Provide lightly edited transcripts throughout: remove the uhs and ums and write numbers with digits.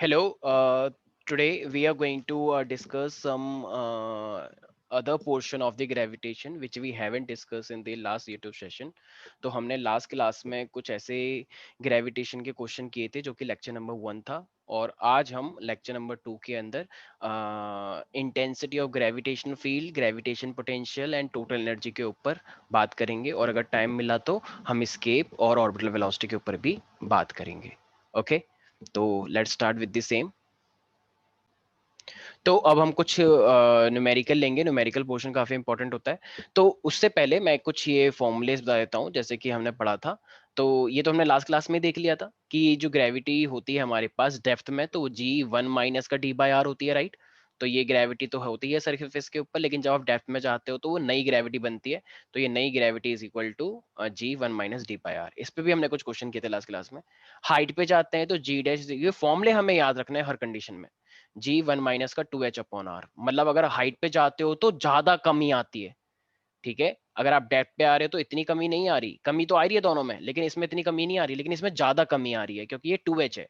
Hello, today we are going to discuss some other portion of the gravitation which we haven't discussed in the last YouTube session. तो हमने last class में कुछ ऐसे gravitation के question किए थे जो कि लेक्चर नंबर 1 था, और आज हम लेक्चर नंबर 2 के अंदर intensity of gravitation field, gravitation potential and total energy के ऊपर बात करेंगे, और अगर टाइम मिला तो हम स्केप और ऑर्बिटल वेलोसिटी के ऊपर भी बात करेंगे. ओके, तो let's start with the same. तो अब हम कुछ न्यूमेरिकल लेंगे. न्यूमेरिकल पोर्शन काफी इंपॉर्टेंट होता है. तो उससे पहले मैं कुछ ये फॉर्मूलेस बता देता हूँ जैसे कि हमने पढ़ा था. तो ये तो हमने लास्ट क्लास में देख लिया था कि जो ग्रेविटी होती है हमारे पास डेप्थ में, तो जी वन माइनस का डी बाई आर होती है, राइट. तो ये ग्रेविटी तो होती है सरफेस के ऊपर, लेकिन जब आप डेप्थ में जाते हो तो वो नई ग्रेविटी बनती है. तो ये नई gravity is equal to g one minus d by r. इस पे भी हमने कुछ क्वेश्चन किए थे लास्ट क्लास में. हाइट पे जाते हैं तो जी डैश, ये फॉर्मूले हमें याद रखना है हर कंडीशन में. जी वन माइनस का टू एच अपॉन आर, मतलब अगर हाइट पे जाते हो तो ज्यादा कमी आती है. ठीक है, अगर आप डेप्थ पे आ रहे हो तो इतनी कमी नहीं आ रही. कमी तो आ रही है दोनों में, लेकिन इसमें इतनी कमी नहीं आ रही, लेकिन इसमें ज्यादा कमी आ रही है क्योंकि ये टू एच है.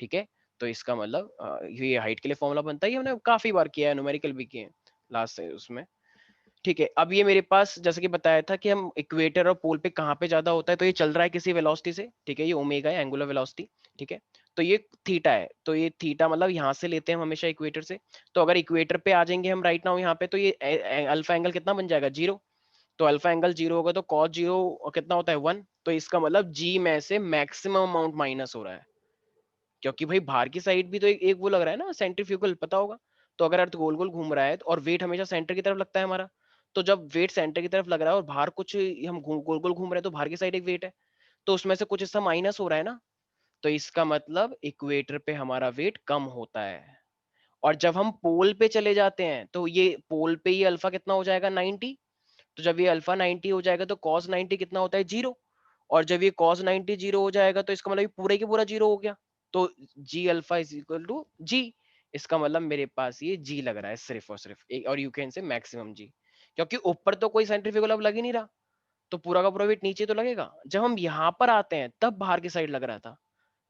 ठीक है, तो इसका मतलब ये हाइट के लिए फॉर्मूला बनता है. ये हमने काफी बार किया है, न्यूमेरिकल भी किए हैं लास्ट से उसमें. ठीक है, अब ये मेरे पास जैसे कि बताया था कि हम इक्वेटर और पोल पे कहाँ पे ज्यादा होता है, तो ये चल रहा है किसी वेलोसिटी से. ठीक है, ये ओमेगा है, एंगुलर वेलोसिटी. ठीक है, तो ये थीटा है. तो ये थीटा मतलब यहाँ से लेते हैं हम हमेशा इक्वेटर से. तो अगर इक्वेटर पे आ जाएंगे हम राइट नाउ यहाँ पे, तो ये अल्फा एंगल कितना बन जाएगा, जीरो. तो अल्फा एंगल जीरो होगा तो कॉस जीरो कितना होता है, वन. तो इसका मतलब जी में से मैक्सिमम अमाउंट माइनस हो रहा है, क्योंकि भाई बाहर की साइड भी तो एक वो लग रहा है ना, सेंट्रीफ्यूगल, पता होगा. तो अगर अर्थ गोल गोल घूम रहा है और वेट हमेशा सेंटर की तरफ लगता है हमारा, तो जब वेट सेंटर की तरफ लग रहा है और बाहर कुछ हम गोल गोल घूम रहे हैं तो बाहर की साइड एक वेट है, तो उसमें से कुछ हिस्सा माइनस हो रहा है ना. तो इसका मतलब इक्वेटर पे हमारा वेट कम होता है. और जब हम पोल पे चले जाते हैं तो ये पोल पे ये अल्फा कितना हो जाएगा, 90. तो जब ये अल्फा 90 हो जाएगा तो कॉस 90 कितना होता है, जीरो. और जब ये कॉस 90 जीरो हो जाएगा तो इसका मतलब ये पूरा की पूरा जीरो हो गया. तो जी अल्फा इज इक्वल टू जी. इसका मतलब मेरे पास ये जी लग रहा है सिर्फ और सिर्फ एक, और यू कैन से मैक्सिमम जी, क्योंकि ऊपर तो कोई सेंट्रीफ्यूगल अब लग ही नहीं रहा. तो पूरा का पूरा वेट नीचे तो लगेगा. जब हम यहाँ पर आते हैं तब बाहर की साइड लग रहा था.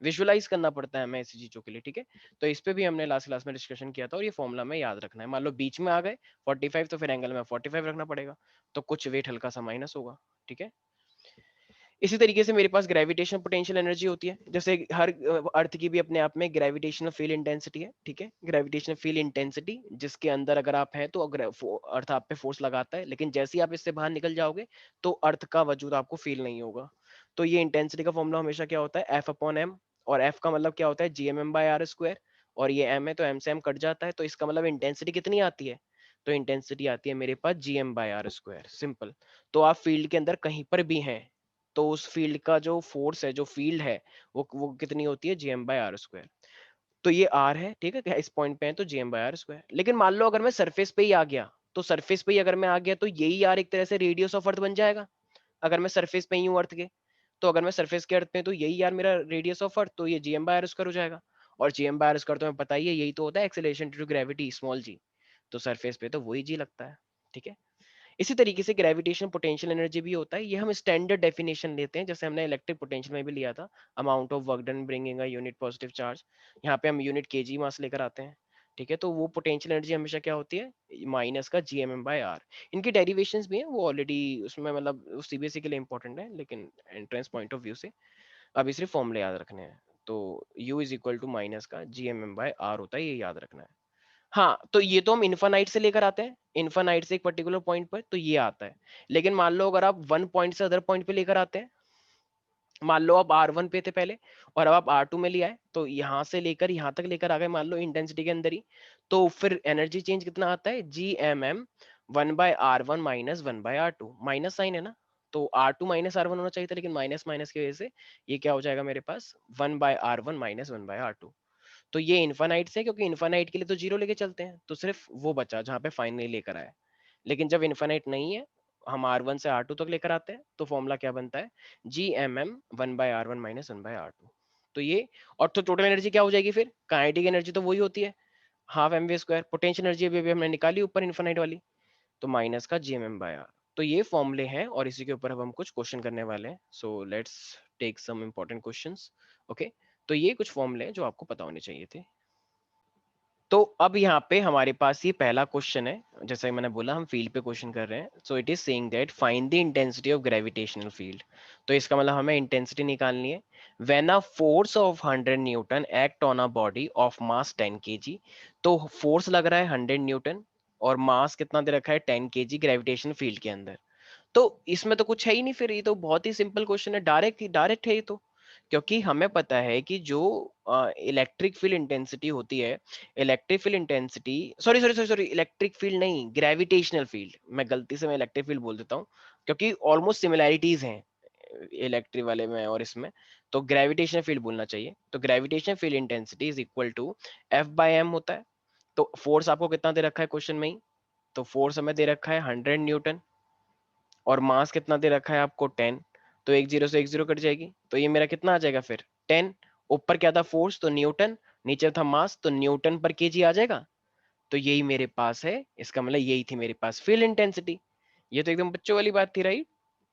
विजुअलाइज करना पड़ता है हमें ऐसी चीजों के लिए. ठीक है, तो इस पे भी हमने लास्ट क्लास में डिस्कशन किया था, और ये फॉर्मूला में याद रखना है. मान लो बीच में आ गए 45, तो फिर एंगल में 45 रखना पड़ेगा. तो कुछ वेट हल्का सा माइनस होगा. ठीक है, इसी तरीके से मेरे पास ग्रेविटेशनल पोटेंशियल एनर्जी होती है. जैसे हर अर्थ की भी अपने आप में ग्रेविटेशनल फील्ड इंटेंसिटी है. ठीक है, ग्रेविटेशनल फील्ड इंटेंसिटी जिसके अंदर अगर आप हैं तो अर्थ आप पे फोर्स लगाता है, लेकिन जैसे ही आप इससे बाहर निकल जाओगे तो अर्थ का वजूद आपको फील नहीं होगा. तो ये इंटेंसिटी का फॉर्मूला हमेशा क्या होता है, एफ अपॉन एम. और एफ का मतलब क्या होता है, G M m by are square. और ये एम है तो एम से एम कट जाता है, तो इसका मतलब इंटेंसिटी कितनी आती है, तो इंटेंसिटी आती है मेरे पास G M by are square, simple. तो आप फील्ड के अंदर कहीं पर भी हैं तो उस फील्ड का जो फोर्स है, जो फील्ड है, वो कितनी होती है, जीएम बाय आर स्क्वायर. तो ये आर है, ठीक है, इस पॉइंट पे है तो जीएम बाय आर स्क्वायर. लेकिन मान लो अगर मैं सरफेस पे ही आ गया, तो सरफेस पे ही अगर मैं आ गया तो यही यार एक तरह से रेडियस ऑफ अर्थ बन जाएगा. अगर मैं सरफेस पे ही हूँ अर्थ के, तो अगर मैं सरफेस के अर्थ पे तो यही यार मेरा रेडियस ऑफ अर्थ, तो ये जीएम बाय आर स्क्वायर हो जाएगा. और जीएम बाय आर स्क्वायर तो हमें पता ही है, यही तो होता है acceleration due to gravity, small g. तो सरफेस पे तो वही जी लगता है. ठीक है, इसी तरीके से ग्रेविटेशन पोटेंशियल एनर्जी भी होता है. ये हम स्टैंडर्ड डेफिनेशन लेते हैं, जैसे हमने इलेक्ट्रिक पोटेंशियल में भी लिया था, amount of work done bringing a unit positive charge. यहाँ पे हम यूनिट केजी मास लेकर आते हैं. ठीक है, तो वो पोटेंशियल एनर्जी हमेशा क्या होती है, माइनस का G M m by r. इनकी डेरिवेशंस भी हैं, वो ऑलरेडी उसमें मतलब सीबीएसई के लिए इंपॉर्टेंट है, लेकिन एंट्रेंस पॉइंट ऑफ व्यू से अभी सिर्फ फॉर्मूले याद रखने हैं. तो U is equal to minus का G M m by R होता है, ये याद रखना है. हाँ, तो ये तो हम इन्फानाइट से लेकर आते हैं, इन्फानाइट से एक पर्टिकुलर पॉइंट पर तो ये आता है. लेकिन मान लो अगर आप वन पॉइंट से अदर पॉइंट पे लेकर आते हैं, मान लो आप R1 पे थे पहले और अब आप R2 में ले आए, तो यहाँ से लेकर यहाँ तक लेकर आ गए मान लो इंटेंसिटी के अंदर ही, तो फिर एनर्जी चेंज कितना आता है, G M M one by R one minus one by R two. Minus sign है ना, तो R2 माइनस R1 होना चाहिए था, लेकिन माइनस माइनस की वजह से ये क्या हो जाएगा मेरे पास, one by R one minus one by R two. तो ये इन्फानाइट से, क्योंकि इन्फानाइट के लिए तो जीरो लेके चलते हैं, तो सिर्फ वो बचा जहां पे फाइनली लेकर आए. लेकिन जब इन्फानाइट नहीं है, हम R1 से R2 तक लेकर आते हैं, तो फॉर्मूला क्या बनता है, G M M one by R one minus one by R two. तो ये, और तो टोटल एनर्जी क्या हो जाएगी फिर, काइनेटिक एनर्जी तो वही होती है, half M V square. Potential energy अभी अभी हमने निकाली ऊपर इन्फानाइट वाली, तो माइनस का G M M by R. तो ये फॉर्मूले हैं और इसी के ऊपर अब हम कुछ क्वेश्चन करने वाले हैं. So let's take some important questions. Okay, तो ये कुछ फॉर्मूले हैं जो आपको पता होने चाहिए थे। तो अब यहाँ पे हमारे पास ये पहला क्वेश्चन है, जैसा कि मैंने बोला हम फील्ड पे क्वेश्चन कर रहे हैं। So it is saying that find the intensity of gravitational field. तो इसका मतलब हमें इंटेंसिटी निकालनी है। When a force of 100 Newton act on a body of mass 10 KG, तो फोर्स लग रहा है 100 न्यूटन और मास कितना दे रखा है 10 केजी ग्रेविटेशन फील्ड के अंदर। तो इसमें तो कुछ है ही नहीं, फिर ये तो बहुत ही सिंपल क्वेश्चन है, डायरेक्ट डायरेक्ट है ये तो। क्योंकि हमें पता है कि जो इलेक्ट्रिक फील्ड इंटेंसिटी होती है, electric field intensity, sorry sorry sorry sorry, electric field नहीं, ग्रेविटेशनल फील्ड, मैं गलती से मैं इलेक्ट्रिक फील्ड बोल देता हूँ, क्योंकि ऑलमोस्ट सिमिलैरिटीज हैं इलेक्ट्रिक वाले में और इसमें। तो ग्रेविटेशनल फील्ड बोलना चाहिए। तो gravitational field intensity is equal to F by M होता है। तो फोर्स आपको कितना दे रखा है क्वेश्चन में ही, तो फोर्स हमें दे रखा है 100 न्यूटन और मास कितना दे रखा है आपको 10। तो एक जीरो से एक जीरो कट जाएगी, तो ये मेरा कितना आ जाएगा फिर 10। ऊपर क्या था फोर्स, तो न्यूटन, नीचे था मास, तो न्यूटन पर केजी आ जाएगा। तो यही मेरे पास है, इसका मतलब यही थी मेरे पास फील्ड इंटेंसिटी। ये तो एकदम बच्चों वाली बात थी, राइट।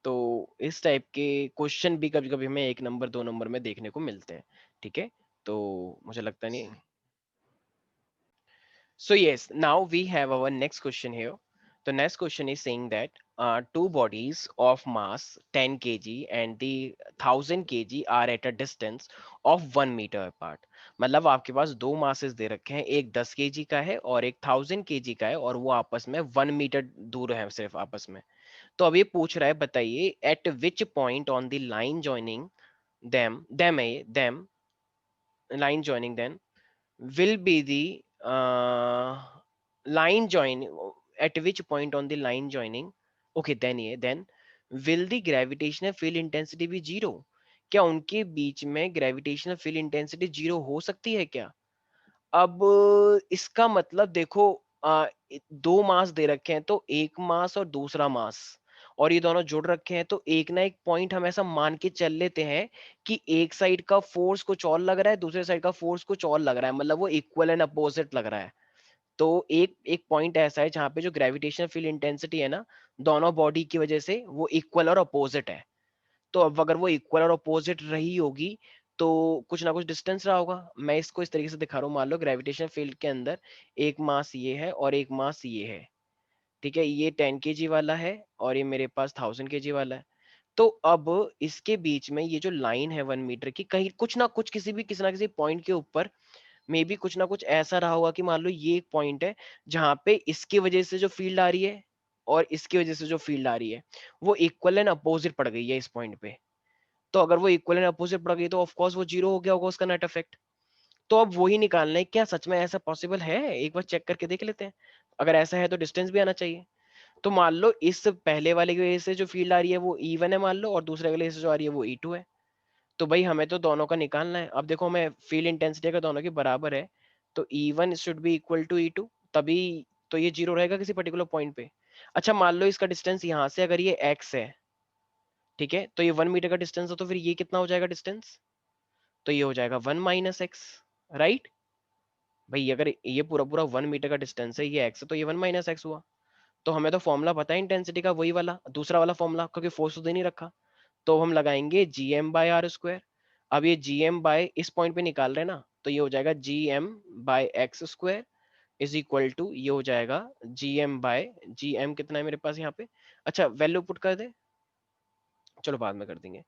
तो इस टाइप के क्वेश्चन भी कभी कभी हमें 1 नंबर 2 नंबर में देखने को मिलते हैं। ठीक है, तो मुझे लगता नहीं। So yes, now we have our next question here. The next question is saying that two bodies of mass 10 kg and the 1000 kg are at a distance of 1 meter apart. मतलब आपके पास दो masses दे रखे हैं, एक 10 kg का है और एक 1000 kg का है, और वो आपस में 1 मीटर दूर है सिर्फ आपस में। तो अब ये पूछ रहा है, बताइए at which point on the line joining them line joining them will be the line join at which point on the line joining, okay then will the gravitational field intensity be zero? क्या उनके बीच में gravitational field intensity zero हो सकती है क्या? अब इसका मतलब देखो, दो मास दे रखे हैं, तो एक मास और दूसरा मास, और ये दोनों जुड़ रखे हैं, तो एक ना एक पॉइंट हम ऐसा मान के चल लेते हैं कि एक साइड का फोर्स कुछ और लग रहा है, दूसरे साइड का फोर्स कुछ और लग रहा है, मतलब वो इक्वल एंड अपोजिट लग रहा है। तो एक एक पॉइंट ऐसा है जहां पे जो ग्रेविटेशनल फील्ड इंटेंसिटी है ना, दोनों बॉडी की वजह से वो इक्वल और अपोजिट है। तो अब अगर वो इक्वल और अपोजिट रही होगी, तो कुछ ना कुछ डिस्टेंस रहा होगा। मैं इसको इस तरीके से दिखा रहा हूँ, मान लो ग्रेविटेशन फील्ड के अंदर एक मास ये है और एक मास ये है। ठीक है, ये 10 kg वाला है और ये मेरे पास 1000 kg वाला है। तो अब इसके बीच में ये जो लाइन है 1 मीटर की, कहीं कुछ ना कुछ किसी ना किसी पॉइंट के ऊपर मे बी कुछ ना कुछ ऐसा रहा होगा कि मान लो ये एक पॉइंट है जहां पे इसकी वजह से जो फील्ड आ रही है और इसकी वजह से जो फील्ड आ रही है वो इक्वल एंड अपोजिट पड़ गई है इस पॉइंट पे। तो अगर वो इक्वल एंड अपोजिट पड़ गई तो ऑफ कोर्स वो जीरो हो गया होगा उसका नेट इफेक्ट। तो अब वही निकालना है, क्या सच में ऐसा पॉसिबल है, एक बार चेक करके देख लेते हैं। अगर ऐसा है तो डिस्टेंस भी आना चाहिए। तो मान लो इस पहले वाले की वजह से जो फील्ड आ रही है वो E1 है मान लो, और दूसरे वाले से जो आ रही है वो E2 है। तो भाई हमें तो दोनों का निकालना है। अब देखो हमें फील्ड इंटेंसिटी अगर दोनों की बराबर है, तो E1 should be equal to E2, तभी तो ये जीरो रहेगा किसी पर्टिकुलर पॉइंट पे। अच्छा मान लो इसका डिस्टेंस यहाँ से अगर ये x है, ठीक है, तो ये 1 मीटर का डिस्टेंस है, तो फिर ये कितना हो जाएगा डिस्टेंस, तो ये हो जाएगा 1 - x, राइट। भाई अगर ये पूरा पूरा 1 मीटर का डिस्टेंस है, ये x है, तो ये 1 - x हुआ। तो हमें तो फॉर्मूला पता है इंटेंसिटी का, वही वाला दूसरा वाला फॉर्मूला, क्योंकि फोर्स तो दे नहीं रखा। तो हम लगाएंगे Gm/r²। अब ये Gm बाय इस पॉइंट पे निकाल रहे हैं ना, तो ये हो जाएगा Gm/x² इज इक्वल टू, ये हो जाएगा Gm कितना है मेरे पास यहाँ पे, अच्छा वैल्यू पुट कर दे, चलो बाद में कर देंगे।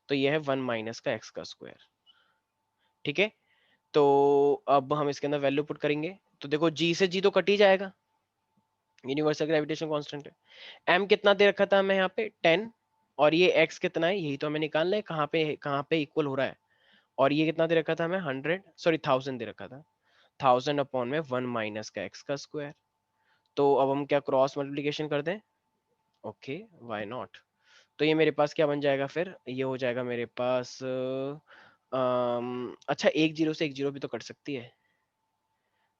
तो ये है 1 - x²। ठीक है, तो अब हम इसके अंदर वैल्यू पुट करेंगे, तो देखो G से G तो कट ही जाएगा, यूनिवर्सल ग्रेविटेशन कांस्टेंट है। M कितना दे रखा था हमें यहाँ पे 10, और ये x कितना है यही तो हमें निकालना है, कहाँ पे इक्वल हो रहा है। और ये कितना दे रखा था हमें 1000 दे रखा था, 1000 में 1 - x²। तो अब हम क्या क्रॉस मल्टीप्लीकेशन कर दें, ओके व्हाई नॉट। तो ये मेरे पास क्या बन जाएगा फिर, ये हो जाएगा मेरे पास अच्छा एक जीरो से एक जीरो भी तो कट सकती है।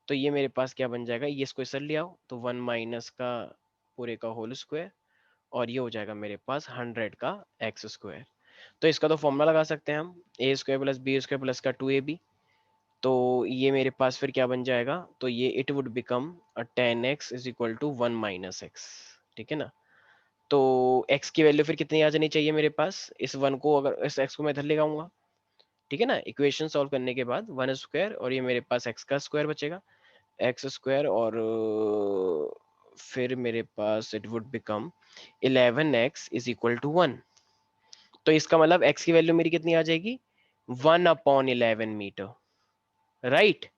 तो ये मेरे पास क्या बन जाएगा, ये इसको इधर ले आओ, तो 1 - का पूरे का होल स्क्वायर, और ये हो जाएगा मेरे पास 100 का x²। तो इसका तो फॉर्मूला लगा सकते हैं हम, a² + b² + 2ab। तो ये मेरे पास फिर क्या बन जाएगा, तो ये it would become 10x is equal to 1 - x। ठीक है ना। तो x की वैल्यू फिर कितनी आ जानी चाहिए मेरे पास, इस वन को, अगर इस x को मैं इधर ले आऊंगा, ठीक है ना। इक्वेशन सॉल्व करने के बाद 1 स्क्वायर और ये मेरे पास x का स्क्वायर बचेगा, एक्स स्क्वायर, और फिर मेरे पास it would become 11x is equal to 1। तो इसका मतलब x की वैल्यू मेरी कितनी आ जाएगी, 1/11 मीटर, राइट।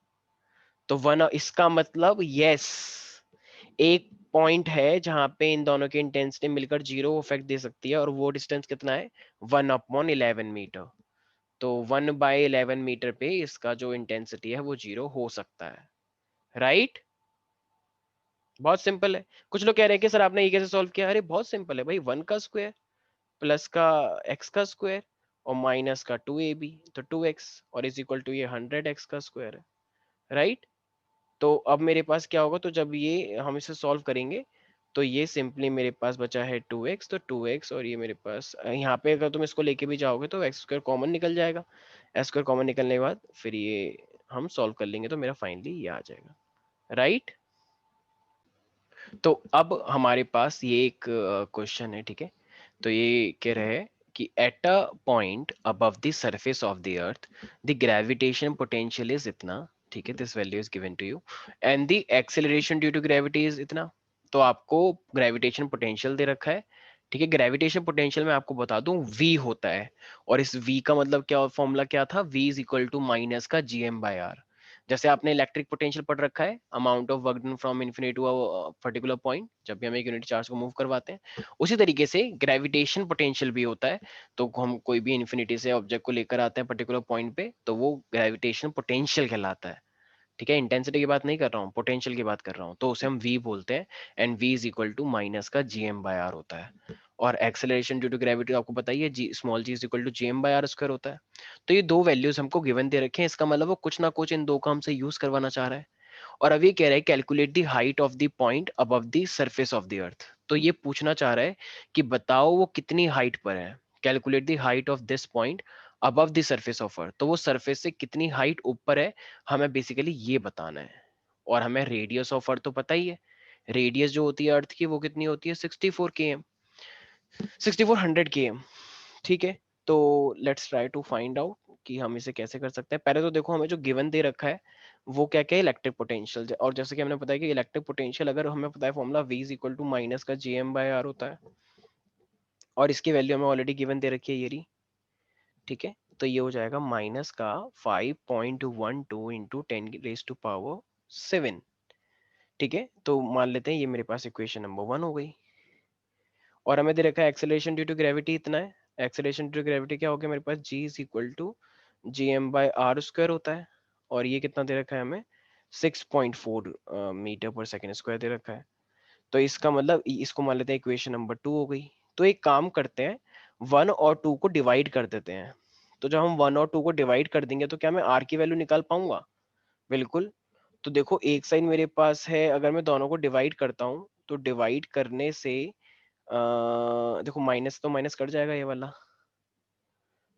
तो वन, इसका मतलब यस, एक पॉइंट है जहां पे इन दोनों की इंटेंसिटी मिलकर 0 इफेक्ट दे सकती है, और वो डिस्टेंस कितना है, 1/11 मीटर। तो 1/11 मीटर पे इसका जो इंटेंसिटी है वो 0 हो सकता है, राइट। बहुत सिंपल है। कुछ लोग कह रहे हैं कि सर आपने ये कैसे सॉल्व किया, अरे बहुत सिंपल है भाई, 1 का स्क्वायर प्लस का एक्स का स्क्वायर और माइनस का 2ab, तो 2x, और इज इक्वल टू ये 100x का स्क्वायर है, राइट। तो अब मेरे पास क्या होगा, तो जब ये हम इसे सॉल्व करेंगे तो ये सिंपली मेरे पास बचा है 2x, तो 2x, और ये मेरे पास यहाँ पे अगर तुम इसको लेके भी जाओगे तो एक्स स्क्वायर कॉमन निकल जाएगा, एक्स स्क्वायर कॉमन निकलने के बाद फिर ये हम सॉल्व कर लेंगे तो मेरा फाइनली ये आ जाएगा, राइट। तो अब हमारे पास ये एक क्वेश्चन है, ठीक है। तो ये कह रहा है कि at a point above the surface of the earth the gravitation potential is इतना, ठीक है, this value is given to you, and the acceleration due to gravity is इतना। तो आपको ग्रेविटेशन पोटेंशियल दे रखा है, ठीक है। ग्रेविटेशन पोटेंशियल में आपको बता दूं v होता है, और इस v का मतलब क्या, फॉर्मूला क्या था, v is equal to minus का gm/r। जैसे आपने इलेक्ट्रिक पोटेंशियल पढ़ रखा है, amount of work done from infinity to a particular point, जब भी हम एक यूनिट चार्ज को मूव करवाते हैं, उसी तरीके से ग्रेविटेशन पोटेंशियल भी होता है। तो हम कोई भी इन्फिनिटी से ऑब्जेक्ट को लेकर आते हैं पर्टिकुलर पॉइंट पे, तो वो ग्रेविटेशन पोटेंशियल कहलाता है, ठीक है। इंटेंसिटी की बात नहीं कर रहा हूँ, पोटेंशियल की बात कर रहा हूँ, तो उसे हम v बोलते हैं, and v is equal to minus का gm/r होता है। और एक्सेलरेशन ड्यू टू ग्रेविटी आपको पता ही है, g small g is equal to gm/r square होता है। तो ये दो वैल्यूज हमको गिवन दे रखे हैं, इसका मतलब वो कुछ ना कुछ इन दो का हमसे यूज करवाना चाह रहा है। और अब ये कह रहा है calculate the height of the point above the surface of the अर्थ। तो ये पूछना चाह रहा है कि बताओ वो कितनी हाइट पर है, calculate the height of this point above the surface of earth, तो वो सरफेस से कितनी हाइट ऊपर है, हमें बेसिकली ये बताना है। और हमें रेडियस ऑफ अर्थ तो पता ही है, रेडियस जो होती है अर्थ की वो कितनी होती है, 64 km, 6400 km, ठीक है। तो let's try to find out कि हम इसे कैसे कर सकते हैं। पहले तो देखो हमें जो गिवन दे रखा है वो क्या क्या है, इलेक्ट्रिक पोटेंशियल, और जैसे कि हमने पता है कि इलेक्ट्रिक पोटेंशियल अगर हमें पता है formula v is equal to minus का gm/r होता है, और इसकी वैल्यू हमें ऑलरेडी गिवन दे रखी है ये रही, ठीक है। तो ये हो जाएगा माइनस का 5.12 इंटू 10⁻⁷, ठीक है। तो मान लेते हैं ये मेरे पास इक्वेशन नंबर 1 हो गई। और हमें दे रखा है एक्सेलरेशन ड्यू टू ग्रेविटी इतना है, एक्सेलरेशन ड्यू टू ग्रेविटी क्या हो गया मेरे पास, g is equal to gm/r square होता है, और ये कितना दे रखा है हमें, 6.4 मीटर पर सेकेंड स्क्वायर दे रखा है। तो इसका मतलब इसको मान लेते हैं इक्वेशन नंबर 2 हो गई। तो एक काम करते हैं, 1 और 2 को डिवाइड कर देते हैं। तो जब हम 1 और 2 को डिवाइड कर देंगे तो क्या मैं r की वैल्यू निकाल पाऊंगा, बिल्कुल। तो देखो एक साइड मेरे पास है, अगर मैं दोनों को डिवाइड करता हूँ तो डिवाइड करने से देखो माइनस तो माइनस कट जाएगा ये वाला,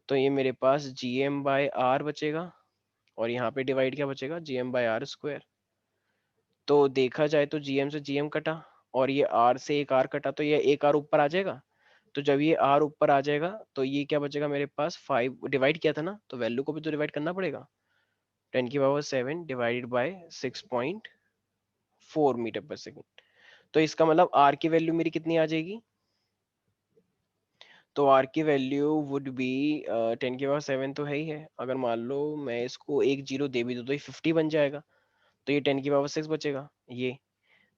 तो ये मेरे पास gm/r बचेगा, और यहाँ पे डिवाइड क्या बचेगा, gm/r स्क्वायर। तो देखा जाए तो gm से gm कटा, और ये r से एक r कटा, तो ये एक r ऊपर आ जाएगा। तो जब ये r ऊपर आ जाएगा तो ये क्या बचेगा मेरे पास, 5 डिवाइड किया था ना, तो वैल्यू को भी तो डिवाइड करना पड़ेगा, 10⁻⁷ डिवाइडेड बाय 6.4 मीटर पर सेकेंड। तो इसका मतलब r की वैल्यू मेरी कितनी आ जाएगी, तो r की वैल्यू वुड बी 10⁻⁷ तो है ही है, अगर मान लो मैं इसको एक जीरो दे भी दूं तो ये 50 बन जाएगा, तो ये 10⁻⁶ बचेगा ये।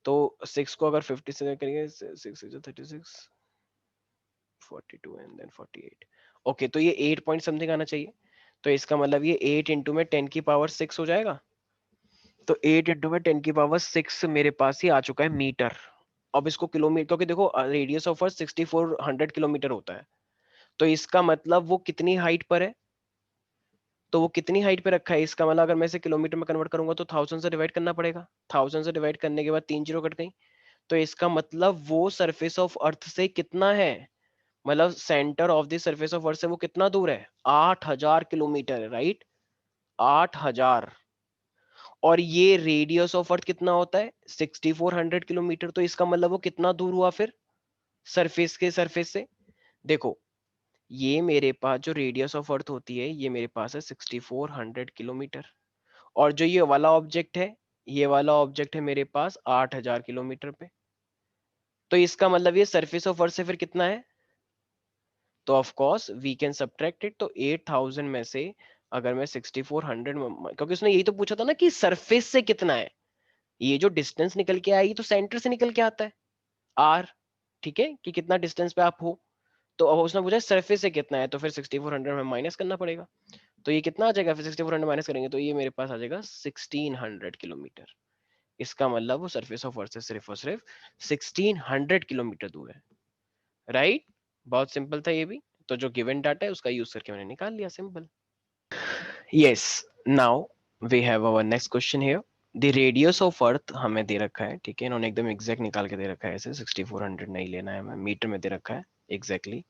तो 6 को अगर 50 से करेंगे, 6 36 42 एंड देन 48, ओके, तो ये 8 पॉइंट समथिंग आना चाहिए। तो इसका मतलब ये 8 इंटू में 10⁻⁶ हो जाएगा। तो 8 इंटू में 10⁻⁶ मेरे पास ही आ चुका है मीटर। अब इसको किलोमीटर, क्योंकि देखो रेडियस ऑफ अर्थ 6400 किलोमीटर होता है, तो इसका मतलब वो कितनी हाइट पर है, तो वो कितनी हाइट पे रखा है, इसका मतलब अगर मैं इसे किलोमीटर में कन्वर्ट करूंगा तो 1000 से डिवाइड करना पड़ेगा, 1000 से डिवाइड करने के बाद 3 जीरो कट गई। तो इसका मतलब वो सरफेस ऑफ अर्थ से कितना है, मतलब centre of the surface of earth से वो कितना दूर है, 8000 किलोमीटर है, राइट, 8000। और ये रेडियस ऑफ अर्थ कितना होता है, 6400 किलोमीटर। तो इसका मतलब वो कितना दूर हुआ फिर सरफेस के सरफेस से, देखो ये मेरे पास जो रेडियस ऑफ अर्थ होती है ये मेरे पास है 6400 किलोमीटर, और जो ये वाला ऑब्जेक्ट है, ये वाला ऑब्जेक्ट है मेरे पास 8000 किलोमीटर पे। तो इसका मतलब ये सरफेस ऑफ अर्थ से फिर कितना है, तो of course we can subtract it. तो 8000 में से अगर मैं 6400 क्योंकि उसने यही तो पूछा था ना कि सरफेस से कितना है, ये जो डिस्टेंस निकल के आई तो सेंटर से निकल के आता है आर, ठीक है, कि कितना डिस्टेंस पे आप हो। तो अब उसने पूछा सरफेस से कितना है, तो फिर 6400 में माइनस करना पड़ेगा। तो ये कितना आ जाएगा, फिर 6400 माइनस करेंगे तो ये मेरे पास आ जाएगा 1600 किलोमीटर। इसका मतलब वो सरफेस ऑफ अर्थ से सिर्फ और सिर्फ 1600 किलोमीटर दूर है, राइट। बहुत सिंपल था ये भी। तो जो गिवन डाटा है उसका यूज करके मैंने निकाल लिया, simple. Yes, now we have our next question here. The radius of earth हमें दे रखा है, ठीक है, इन्होंने एकदम एग्जैक्ट निकाल के दे रखा है, ऐसे 6400 नहीं लेना है हमें, मीटर में दे रखा है एग्जैक्टली।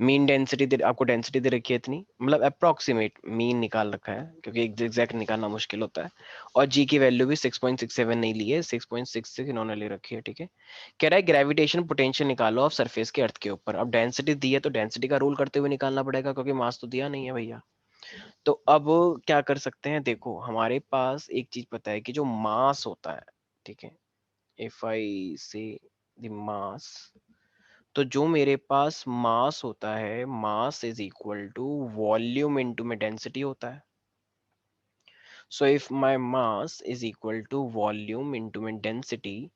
मीन डेंसिटी दे, आपको डेंसिटी दे रखी है इतनी, मतलब अप्रोक्सीमेट मीन निकाल रखा है क्योंकि एग्जैक्ट निकालना मुश्किल होता है। और जी की वैल्यू भी 6.67 नहीं ली है, 6.66 इन्होंने ले रखी है, ठीक है। कह रहा है ग्रेविटेशन पोटेंशियल निकालो आप सरफेस के अर्थ के ऊपर। अब डेंसिटी दी है तो डेंसिटी का रूल करते हुए निकालना पड़ेगा क्योंकि मास तो दिया नहीं है भैया। तो अब क्या कर सकते हैं, देखो हमारे पास एक चीज पता है कि जो मास होता है, ठीक है, इफ आई से द मास, तो जो मेरे पास मास होता है, mass is equal to volume into में डेंसिटी होता है। So if my mass is equal to volume into में डेंसिटी,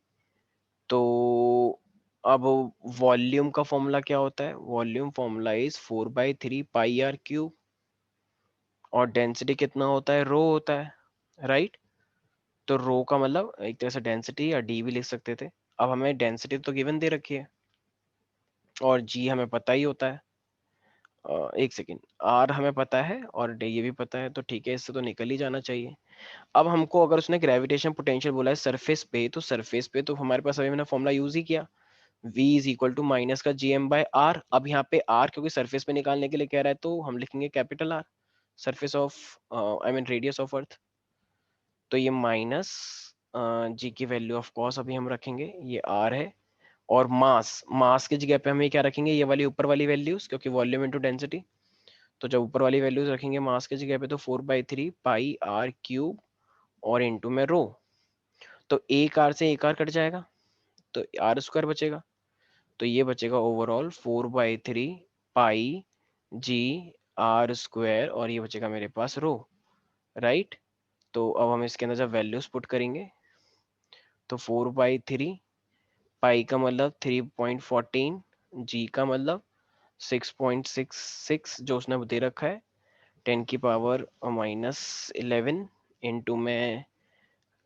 तो अब वॉल्यूम का फॉर्मूला क्या होता है, volume formula is 4/3 pi r cube, और डेंसिटी कितना होता है, रो होता है, राइट। तो रो का मतलब एक तरह से डेंसिटी या डी भी लिख सकते थे। अब हमें डेंसिटी तो गिवन दे रखी है और जी हमें पता ही होता है। एक सेकेंड, आर हमें पता है और डी ये भी पता है, तो ठीक है, इससे तो निकल ही जाना चाहिए। अब हमको अगर उसने ग्रेविटेशन पोटेंशियल बोला है सरफेस पे, तो सरफेस पे तो हमारे पास अभी मैंने फॉर्मूला यूज ही किया, v is equal to minus का GM/r। अब यहाँ पे r क्योंकि सरफेस पे निकालने के लिए कह रहा है तो हम लिखेंगे capital R, surface of I mean radius of अर्थ। तो ये माइनस जी की वैल्यू ऑफ कॉस अभी हम रखेंगे, ये आर है। और मास, मास की जगह पे हम ये क्या रखेंगे, ये वाली ऊपर वाली वैल्यूज, क्योंकि वॉल्यूम इनटू डेंसिटी। तो जब ऊपर वाली वैल्यूज रखेंगे मास की जगह पे, तो 4/3 पाई r क्यूब और इंटू में रो। तो एक आर से एक आर कट जाएगा तो आर स्क्वायर बचेगा। तो ये बचेगा ओवरऑल 4/3 पाई g r स्क्वायर, और ये बचेगा मेरे पास रो, राइट। तो अब हम इसके अंदर जब वैल्यूज पुट करेंगे, तो 4/3, पाई का मतलब 3.14, जी का मतलब 6.66 जो उसने दे रखा है, 10⁻⁻11 इंटू में,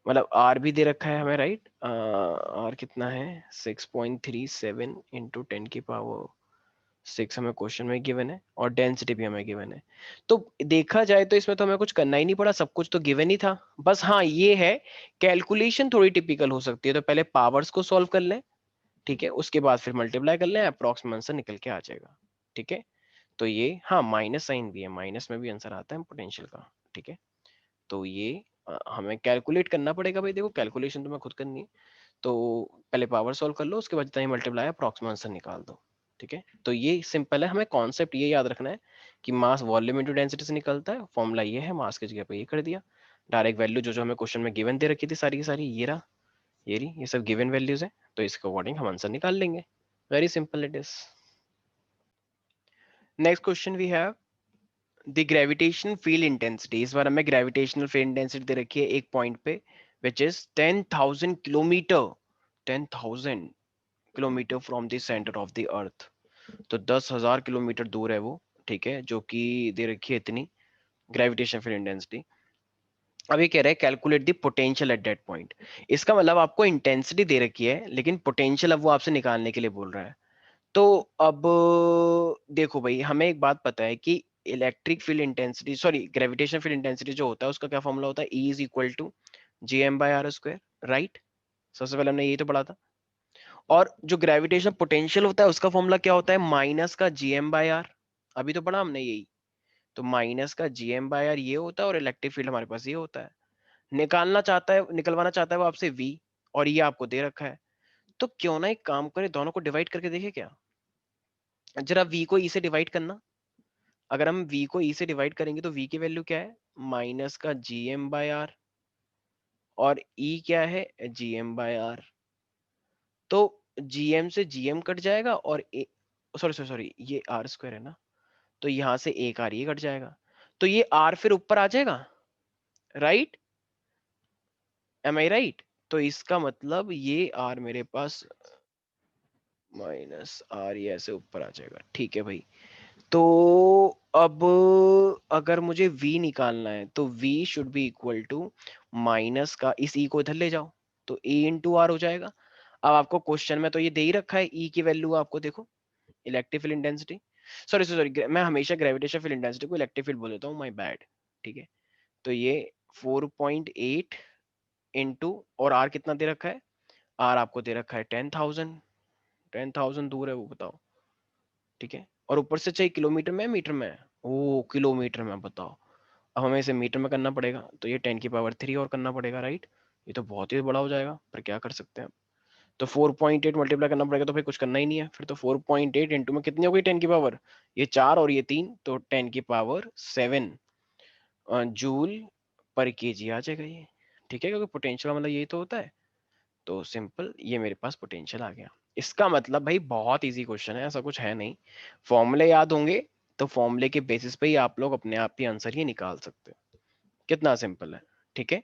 मतलब आर भी दे रखा है हमें, राइट। आर कितना है, 6.37 इंटू 10⁻6 हमें क्वेश्चन में गिवन है, और डेंसिटी भी हमें गिवन है। तो देखा जाए तो इसमें तो हमें कुछ करना ही नहीं पड़ा, सब कुछ तो गिवन ही था। बस हाँ ये है, कैलकुलेशन थोड़ी टिपिकल हो सकती है, तो पहले पावर्स को सॉल्व कर लें, ठीक है, उसके बाद फिर मल्टीप्लाई कर लें, अप्रॉक्सिमेट आंसर निकल के आ जाएगा, ठीक है। तो ये हाँ माइनस साइन भी है, माइनस में भी आंसर आता है पोटेंशियल का, ठीक है। तो ये हमें कैलकुलेट करना पड़ेगा भाई, देखो कैलकुलेशन तो मैं खुद करनी है। तो पहले पावर सॉल्व कर लो, उसके बाद जितना ही मल्टीप्लाई अप्रॉक्सिमेट आंसर निकाल दो, ठीक है। तो ये सिंपल है, हमें कॉन्सेप्ट ये याद रखना है कि मास वॉल्यूम इनटू डेंसिटी से निकलता है, फॉर्मूला ये है, मास की जगह पे ये कर दिया, डायरेक्ट वैल्यू जो जो हमें क्वेश्चन में गिवन दे रखी थी सारी की सारी, ये रहा, ये रही, ये सब गिवन वैल्यूज है, तो इसके अकॉर्डिंग हम आंसर निकाल लेंगे। Very simple it is. Next question we have the gravitation field intensity. इस बार हमें ग्रेविटेशनल फील्ड इंटेंसिटी दे रखी है एक पॉइंट पे, which is 10,000 kilometre, 10,000 kilometre from the centre of the अर्थ। तो 10,000 किलोमीटर दूर है वो, ठीक है, जो कि दे रखी है इतनी ग्रेविटेशन फील्ड इंटेंसिटी। अब ये कह रहे हैं calculate the potential at that point. इसका मतलब आपको इंटेंसिटी दे रखी है लेकिन पोटेंशियल अब वो आपसे निकालने के लिए बोल रहा है। तो अब देखो भाई, हमें एक बात पता है कि electric field intensity, sorry gravitation field intensity जो होता है उसका क्या फॉर्मूला होता है, E is equal to GM/r square, right. सबसे पहले हमने यही तो पढ़ा था। और जो ग्रेविटेशन पोटेंशियल होता है उसका फॉर्मूला क्या होता है, माइनस का GM/r, अभी तो पढ़ा हमने यही। तो माइनस का GM/r ये होता है, और इलेक्ट्रिक फील्ड हमारे पास ये होता है। निकालना चाहता है, निकलवाना चाहता है वो आपसे V, और ये आपको दे रखा है। तो क्यों ना एक काम करे, दोनों को डिवाइड करके देखे क्या, जरा V को E से डिवाइड करना। अगर हम v को e से डिवाइड करेंगे तो v की वैल्यू क्या है, माइनस का gm/r, और e क्या है, gm/r। तो gm से gm कट जाएगा, और सॉरी सॉरी सॉरी, ये r स्क्वायर है ना, तो यहां से एक r ये कट जाएगा, तो ये r फिर ऊपर आ जाएगा, राइट, एम आई राइट। तो इसका मतलब ये r मेरे पास माइनस r, ये ऐसे ऊपर आ जाएगा, ठीक है भाई। तो अब अगर मुझे v निकालना है तो v should be equal to minus का, इस e को इधर ले जाओ, तो a इंटू आर हो जाएगा। अब आपको क्वेश्चन में तो ये दे ही रखा है, e की वैल्यू आपको देखो, electric field intensity, sorry sorry, मैं हमेशा ग्रेविटेशन फील्ड इंटेंसिटी को इलेक्ट्रिक फील्ड बोल देता हूँ, माय बैड, ठीक है। तो ये 4.8 इंटू, और r कितना दे रखा है, r आपको दे रखा है 10,000, 10,000 दूर है वो, बताओ, ठीक है। और ऊपर से चाहिए किलोमीटर में, मीटर में, ओ किलोमीटर में, बताओ। अब हमें इसे मीटर में करना पड़ेगा, तो ये 10 की पावर 3 और करना पड़ेगा, राइट। ये तो बहुत ही बड़ा हो जाएगा, पर क्या कर सकते हैं। तो 4.8 मल्टीप्लाई करना पड़ेगा, तो फिर कुछ करना ही नहीं है फिर। तो 4.8 इंटू में कितनी हो गई 10 की पावर, ये 4 और ये 3, तो 10 की पावर 7 जूल पर केजी आ जाएगा ये, ठीक है, क्योंकि पोटेंशियल मतलब यही तो होता है। तो सिंपल, ये मेरे पास पोटेंशियल आ गया। इसका मतलब भाई बहुत इजी क्वेश्चन है, ऐसा कुछ है नहीं। फॉर्मूले याद होंगे तो फॉर्मूले के बेसिस पे ही आप लोग अपने आप ही आंसर ही निकाल सकते हो, कितना सिंपल है, ठीक है।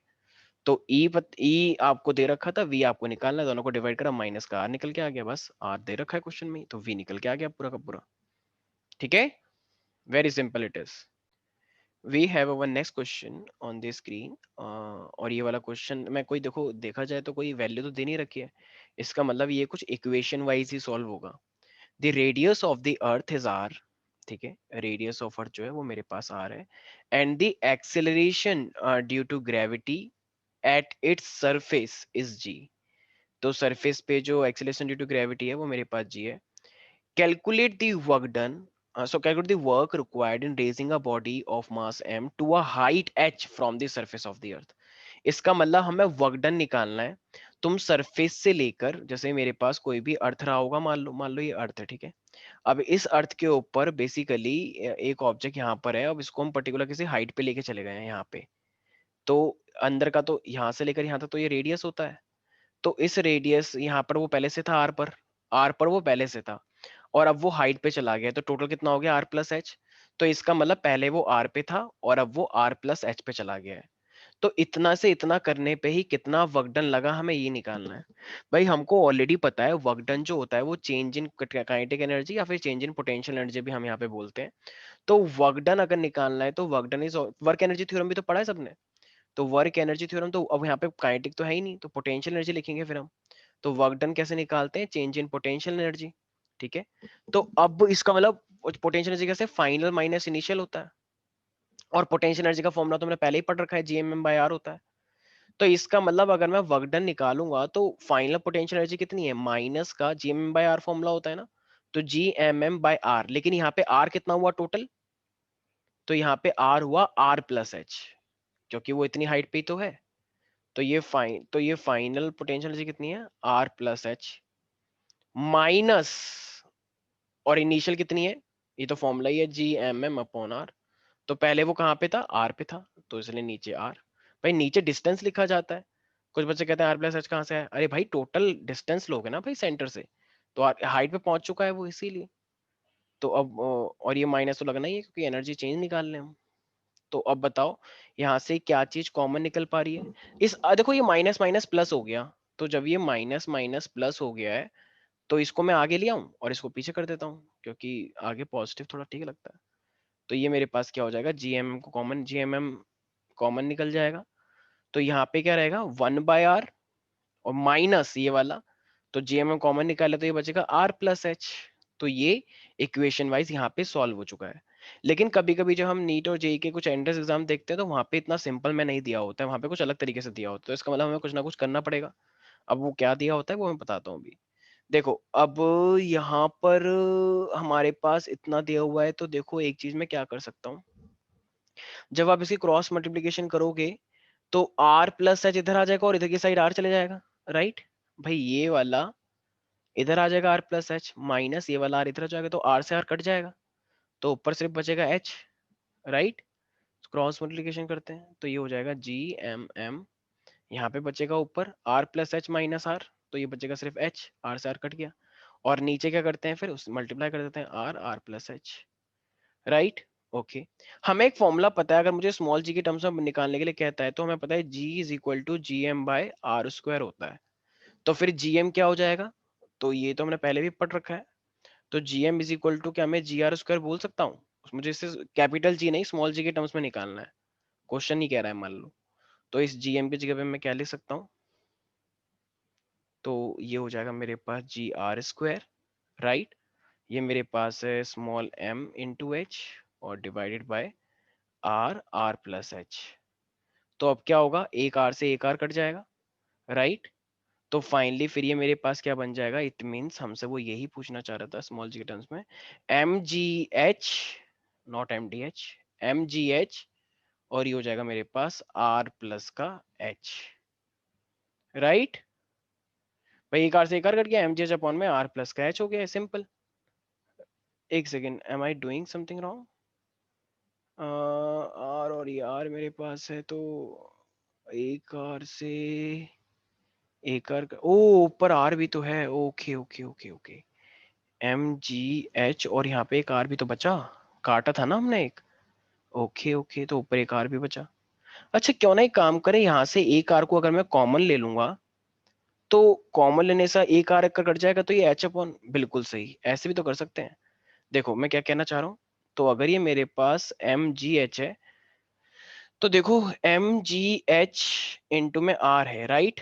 तो ई आपको दे रखा था, वी आपको निकालना है, दोनों को डिवाइड करा, माइनस का आर निकल के आ गया, बस आर दे रखा है क्वेश्चन में, तो वी निकल के आ गया पूरा का पूरा, ठीक है। Very simple it is. We have our next question on the screen, और ये वाला क्वेश्चन मैं कोई, देखो देखा जाए तो कोई वैल्यू तो दे नहीं रखी है, इसका मतलब ये कुछ इक्वेशन वाइज ही सॉल्व होगा। The radius of the earth is R, ठीक है, रेडियस ऑफ अर्थ जो है वो मेरे पास आर है, and the acceleration due to gravity at its surface is g. तो सरफेस पे जो एक्सेलरेशन ड्यू टू ग्रेविटी है वो मेरे पास जी है। Calculate the work done. Calculate the work required in raising a body of mass m to a height h from the surface of the earth. इसका मतलब हमें वर्क डन निकालना है। तुम सरफेस से लेकर, जैसे मेरे पास कोई भी अर्थ रहा होगा, मान लो ये अर्थ है, ठीक है। अब इस अर्थ के ऊपर बेसिकली एक ऑब्जेक्ट यहाँ पर है, अब इसको हम पर्टिकुलर किसी हाइट पे लेके चले गए हैं यहाँ पे। तो अंदर का तो यहाँ से लेकर यहाँ तक तो ये रेडियस होता है। तो इस रेडियस यहाँ पर वो पहले से था आर पर वो पहले से था, और अब वो हाइट पे चला गया, तो टोटल कितना हो गया आर प्लस एच। तो इसका मतलब पहले वो आर पे था और अब वो आर प्लस एच पे चला गया है। तो इतना से इतना करने पे ही कितना वर्क डन लगा, हमें ये निकालना है। भाई हमको ऑलरेडी पता है वर्क डन जो होता है वो चेंज इन काइनेटिक एनर्जी या फिर चेंज इन पोटेंशियल एनर्जी भी हम यहाँ पे बोलते हैं। तो वर्क डन अगर निकालना है तो work done is, work energy theorem भी तो पढ़ा है सबने। तो वर्क एनर्जी थ्योरम, तो अब यहाँ पे काइनेटिक तो है ही नहीं, तो पोटेंशियल एनर्जी लिखेंगे फिर हम। तो वर्क डन कैसे निकालते हैं, चेंज इन पोटेंशियल एनर्जी, ठीक है। तो अब इसका मतलब पोटेंशियल एनर्जी कैसे, फाइनल माइनस इनिशियल होता है, और पोटेंशियल एनर्जी का फॉर्मूला तो मैंने पहले ही पढ़ रखा है, जीएमएम/आर होता है। तो इसका मतलब अगर मैं वर्क डन निकालूंगा तो फाइनल पोटेंशियल एनर्जी कितनी है, माइनस का जीएमएम/आर फॉर्मूला होता है ना, तो जीएमएम/आर, लेकिन यहाँ पे आर कितना हुआ टोटल, तो यहाँ पे आर हुआ आर प्लस एच, क्योंकि वो इतनी हाइट पे ही तो है। तो ये फाइनल पोटेंशियल एनर्जी कितनी है, आर प्लस एच माइनस, और इनिशियल कितनी है, ये तो फॉर्मूला ही है, GMM/R। तो पहले वो कहाँ पे था, आर पे था, तो इसलिए नीचे आर। भाई नीचे डिस्टेंस लिखा जाता है, कुछ बच्चे कहते हैं आर प्लस एच कहाँ से है, अरे भाई टोटल डिस्टेंस लोगे ना भाई सेंटर से, तो हाइट पे पहुंच चुका है वो, इसीलिए। तो अब और ये माइनस तो लगना ही है क्योंकि एनर्जी चेंज निकाल रहे हैं हम। तो अब बताओ यहाँ से क्या चीज कॉमन निकल पा रही है, देखो ये माइनस माइनस प्लस हो गया, तो जब ये माइनस माइनस प्लस हो गया है तो इसको मैं आगे ले आऊं और इसको पीछे कर देता हूँ, क्योंकि आगे पॉजिटिव थोड़ा ठीक लगता है। तो ये मेरे पास क्या हो जाएगा, जीएमएम को कॉमन, जीएमएम कॉमन निकल जाएगा। तो यहाँ पे क्या रहेगा, 1/r और माइनस ये वाला, तो जीएमएम कॉमन निकाले तो ये बचेगा आर प्लस एच। तो ये इक्वेशन वाइज यहाँ पे सॉल्व हो चुका है। लेकिन कभी कभी जब हम नीट और जेई के कुछ एंट्रेंस एग्जाम देखते हैं तो वहाँ पे इतना सिंपल में नहीं दिया होता है, वहाँ पे कुछ अलग तरीके से दिया होता है, तो इसका मतलब हमें कुछ ना कुछ करना पड़ेगा। अब वो क्या दिया होता है वो मैं बताता हूँ अभी। देखो अब यहाँ पर हमारे पास इतना दिया हुआ है, तो देखो एक चीज मैं क्या कर सकता हूँ, जब आप इसकी क्रॉस मल्टीप्लीकेशन करोगे तो आर प्लस एच इधर आ जाएगा और इधर की साइड आर चले जाएगा, राइट। भाई ये वाला इधर आ जाएगा आर प्लस एच, माइनस ये वाला आर इधर आ जाएगा, तो आर से आर कट जाएगा। तो ऊपर सिर्फ बचेगा h, राइट। क्रॉस मल्टीप्लिकेशन करते हैं तो ये हो जाएगा जी एम एम, यहाँ पे बचेगा ऊपर r plus H minus R, तो ये बचेगा सिर्फ h, r से r कट गया। और नीचे क्या करते हैं फिर, उस मल्टीप्लाई कर देते हैं r plus H, right. Okay, हमें एक फॉर्मूला पता है, अगर मुझे स्मॉल जी के टर्म्स में निकालने के लिए कहता है तो हमें पता है g is equal to G M by R square होता है। तो फिर gm क्या हो जाएगा, तो ये तो हमने पहले भी पढ़ रखा है। तो gm इज इक्वल टू, क्या मैं जी आर स्क्वायर बोल सकता हूँ, मुझे इससे कैपिटल जी नहीं स्मॉल जी के टर्म्स में निकालना है, क्वेश्चन नहीं कह रहा है मान लो। तो इस gm की जगह पे मैं क्या लिख सकता हूँ, तो ये हो जाएगा मेरे पास जी आर स्क्वायर, राइट। ये मेरे पास है स्मॉल m इंटू एच और divided by R plus H. तो अब क्या होगा, एक आर से एक आर कट जाएगा, राइट। तो फाइनली फिर ये मेरे पास क्या बन जाएगा, इट मीन्स हमसे वो यही पूछना चाह रहा था स्मॉल जी के टर्म्स में, M G H, not M D H, M G H, और ये हो जाएगा मेरे पास आर प्लस का एच, राइट। भाई एक आर से एक आर कट गया, एम जी एच अपॉन में आर प्लस का एच हो गया, सिंपल। एक second, am I doing something wrong, R और ये आर मेरे पास है, तो एक आर से एक आर, ओ ऊपर आर भी तो है, okay okay okay okay, M G H, और यहाँ पे एक आर भी तो बचा, काटा था ना हमने एक, ओके ओके, तो ऊपर एक आर भी बचा। अच्छा क्यों ना एक काम करें, यहाँ से एक आर को अगर मैं कॉमन ले लूंगा, तो कॉमन लेने से एक आर का कट जाएगा, तो ये एच अपॉन, बिल्कुल सही, ऐसे भी तो कर सकते हैं। देखो मैं क्या कहना चाह रहा हूँ, तो अगर ये मेरे पास एम जी एच है, तो देखो एम जी एच इंटू में आर है, राइट।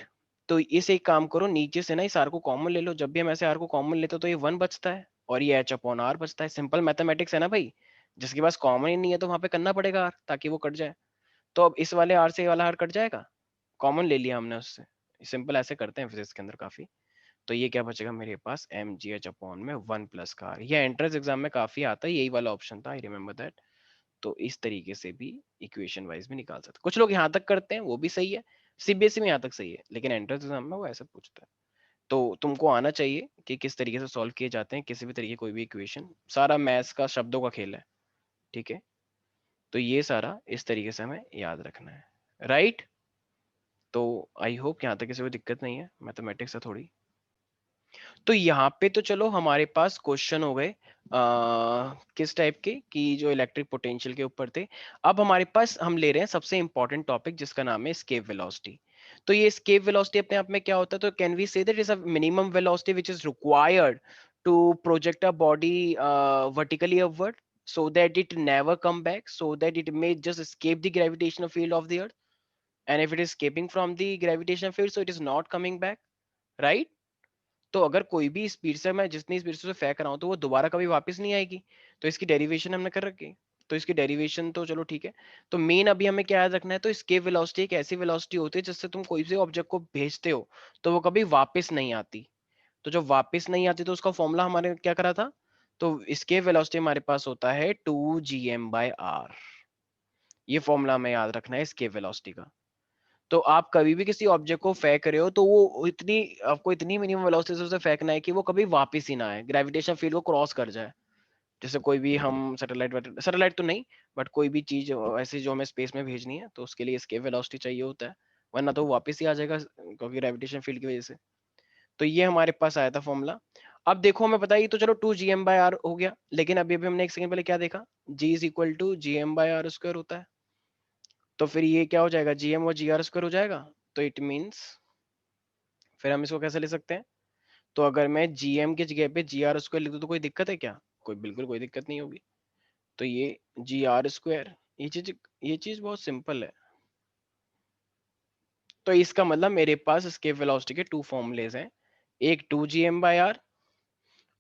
तो इसे एक काम करो, नीचे से ना इस आर को कॉमन ले लो, जब भी हम ऐसे आर को कॉमन लेते हो तो ये वन बचता है और ये एच अपॉन आर बचता है, सिंपल मैथमेटिक्स है ना भाई। जिसके पास कॉमन ही नहीं है तो वहां पे करना पड़ेगा आर, ताकि वो कट जाए। तो अब इस वाले आर से ये वाला आर कट जाएगा, कॉमन ले लिया हमने उससे, सिंपल ऐसे करते हैं फिजिक्स के अंदर काफी। तो ये क्या बचेगा मेरे पास, एम जी एच अपॉन में वन प्लस का आर, ये एंट्रेंस एग्जाम में काफी आता है, यही वाला ऑप्शन था, आई रिमेम्बर दैट। तो इस तरीके से भी इक्वेशन वाइज भी निकाल सकते, कुछ लोग यहाँ तक करते हैं वो भी सही है, सीबीएसई में यहाँ तक सही है, लेकिन एंट्रेंस एग्जाम में वो ऐसे पूछता है। तो तुमको आना चाहिए कि किस तरीके से सॉल्व किए जाते हैं किसी भी तरीके कोई भी इक्वेशन, सारा मैथ्स का शब्दों का खेल है, ठीक है। तो ये सारा इस तरीके से हमें याद रखना है, राइट। तो आई होप यहाँ तक किसी को दिक्कत नहीं है, मैथमेटिक्स है थोड़ी। तो यहाँ पे तो चलो हमारे पास क्वेश्चन हो गए किस टाइप के, कि जो इलेक्ट्रिक पोटेंशियल के ऊपर थे। अब हमारे पास हम ले रहे हैं सबसे इंपॉर्टेंट टॉपिक जिसका नाम है एस्केप वेलोसिटी। तो ये एस्केप वेलोसिटी अपने आप में क्या होता है, तो can we say that is a minimum velocity which is required to project a body vertically upward, so that it never come back, so that it may just escape the gravitational field of the earth, and if it is escaping from the gravitational field, so it is not coming back, right। तो अगर कोई भी speed से, मैं जितनी speed से फेंक रहा हूँ तो वो दोबारा कभी वापस नहीं आएगी, तो इसकी डेरिवेशन हमने कर रखी। तो इसकी डेरिवेशन तो चलो ठीक है। तो मेन अभी हमें क्या याद रखना है, तो स्केप वेलोसिटी एक ऐसी वेलोसिटी होती है जिससे तुम कोई भी ऑब्जेक्ट को भेजते हो तो वो कभी वापस नहीं आती। तो जब वापस नहीं आती तो उसका फॉर्मूला हमारे क्या करा था, तो स्केप वेलोसिटी हमारे पास होता है 2gm/r। ये फॉर्मूला हमें याद रखना है स्केप वेलोसिटी का। तो आप कभी भी किसी ऑब्जेक्ट को फेंक रहे हो तो वो इतनी, आपको इतनी मिनिमम वेलोसिटी से उसे फेंकना है कि वो कभी वापस ही ना आए, ग्रेविटेशन फील्ड को क्रॉस कर जाए। जैसे कोई भी हम सैटेलाइट, सैटेलाइट तो नहीं, बट कोई भी चीज ऐसी जो हमें स्पेस में भेजनी है तो उसके लिए एस्केप वेलोसिटी चाहिए होता है, वरना तो वो वापस ही आ जाएगा क्योंकि ग्रेविटेशन फील्ड की वजह से। तो ये हमारे पास आया था फॉर्मूला। अब देखो हमें बताइए, तो चलो 2gm/r हो गया, लेकिन अभी अभी हमने एक सेकंड पहले क्या देखा, g is equal to gm/r square होता है। तो फिर ये क्या हो जाएगा, gm और gr स्क्वायर हो जाएगा। तो इट मीन्स फिर हम इसको कैसे ले सकते हैं, तो अगर मैं gm की जगह पे gr स्क्वायर लिख दूं तो कोई दिक्कत है क्या, कोई बिल्कुल कोई दिक्कत नहीं होगी। तो ये gr स्क्वायर, ये चीज बहुत सिंपल है। तो इसका मतलब मेरे पास escape velocity के टू फॉर्मूलेज हैं, एक 2gm/r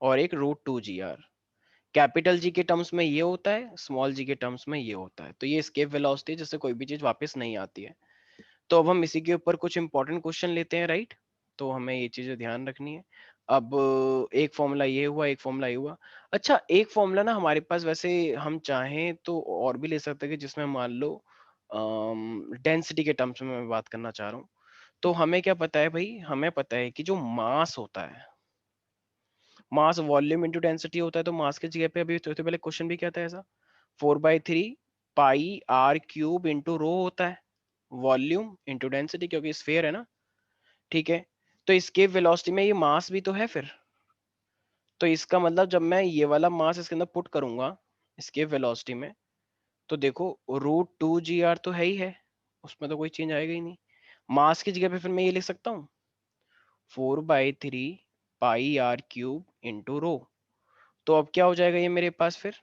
और एक √2gr। कैपिटल जी के टर्म्स में ये होता है, स्मॉल जी के टर्म्स में ये होता है। तो ये escape velocity है जिससे कोई भी चीज वापस नहीं आती है। तो अब हम इसी के ऊपर कुछ इंपॉर्टेंट क्वेश्चन लेते हैं, राइट। तो हमें ये चीजें ध्यान रखनी है। अब एक फॉर्मूला ये हुआ, एक फॉर्मूला ये हुआ। अच्छा एक फॉर्मूला ना हमारे पास वैसे हम चाहें तो और भी ले सकते हैं, कि जिसमें मान लो डेंसिटी के टर्म्स में मैं बात करना चाह रहा हूँ। तो हमें क्या पता है भाई, हमें पता है कि जो मास होता है मास वॉल्यूम इंटू डेंसिटी होता है, तो मास की जगह पे अभी तो पहले क्वेश्चन भी क्या था ऐसा, 4/3 पाई आर क्यूब इंटू रो होता है, वॉल्यूम इंटू डेंसिटी, क्योंकि स्फीयर है ना, ठीक है। तो इसके वेलोसिटी में ये मास भी तो है फिर, तो इसका मतलब जब मैं ये वाला मास इसके अंदर पुट करूंगा इसके वेलोसिटी में, तो देखो √2 g r तो है ही है, उसमें तो कोई चेंज आएगा ही नहीं। मास की जगह पे फिर मैं ये लिख सकता हूँ 4/3 पाई आर क्यूब इंटू रो। तो अब क्या हो जाएगा ये मेरे पास फिर,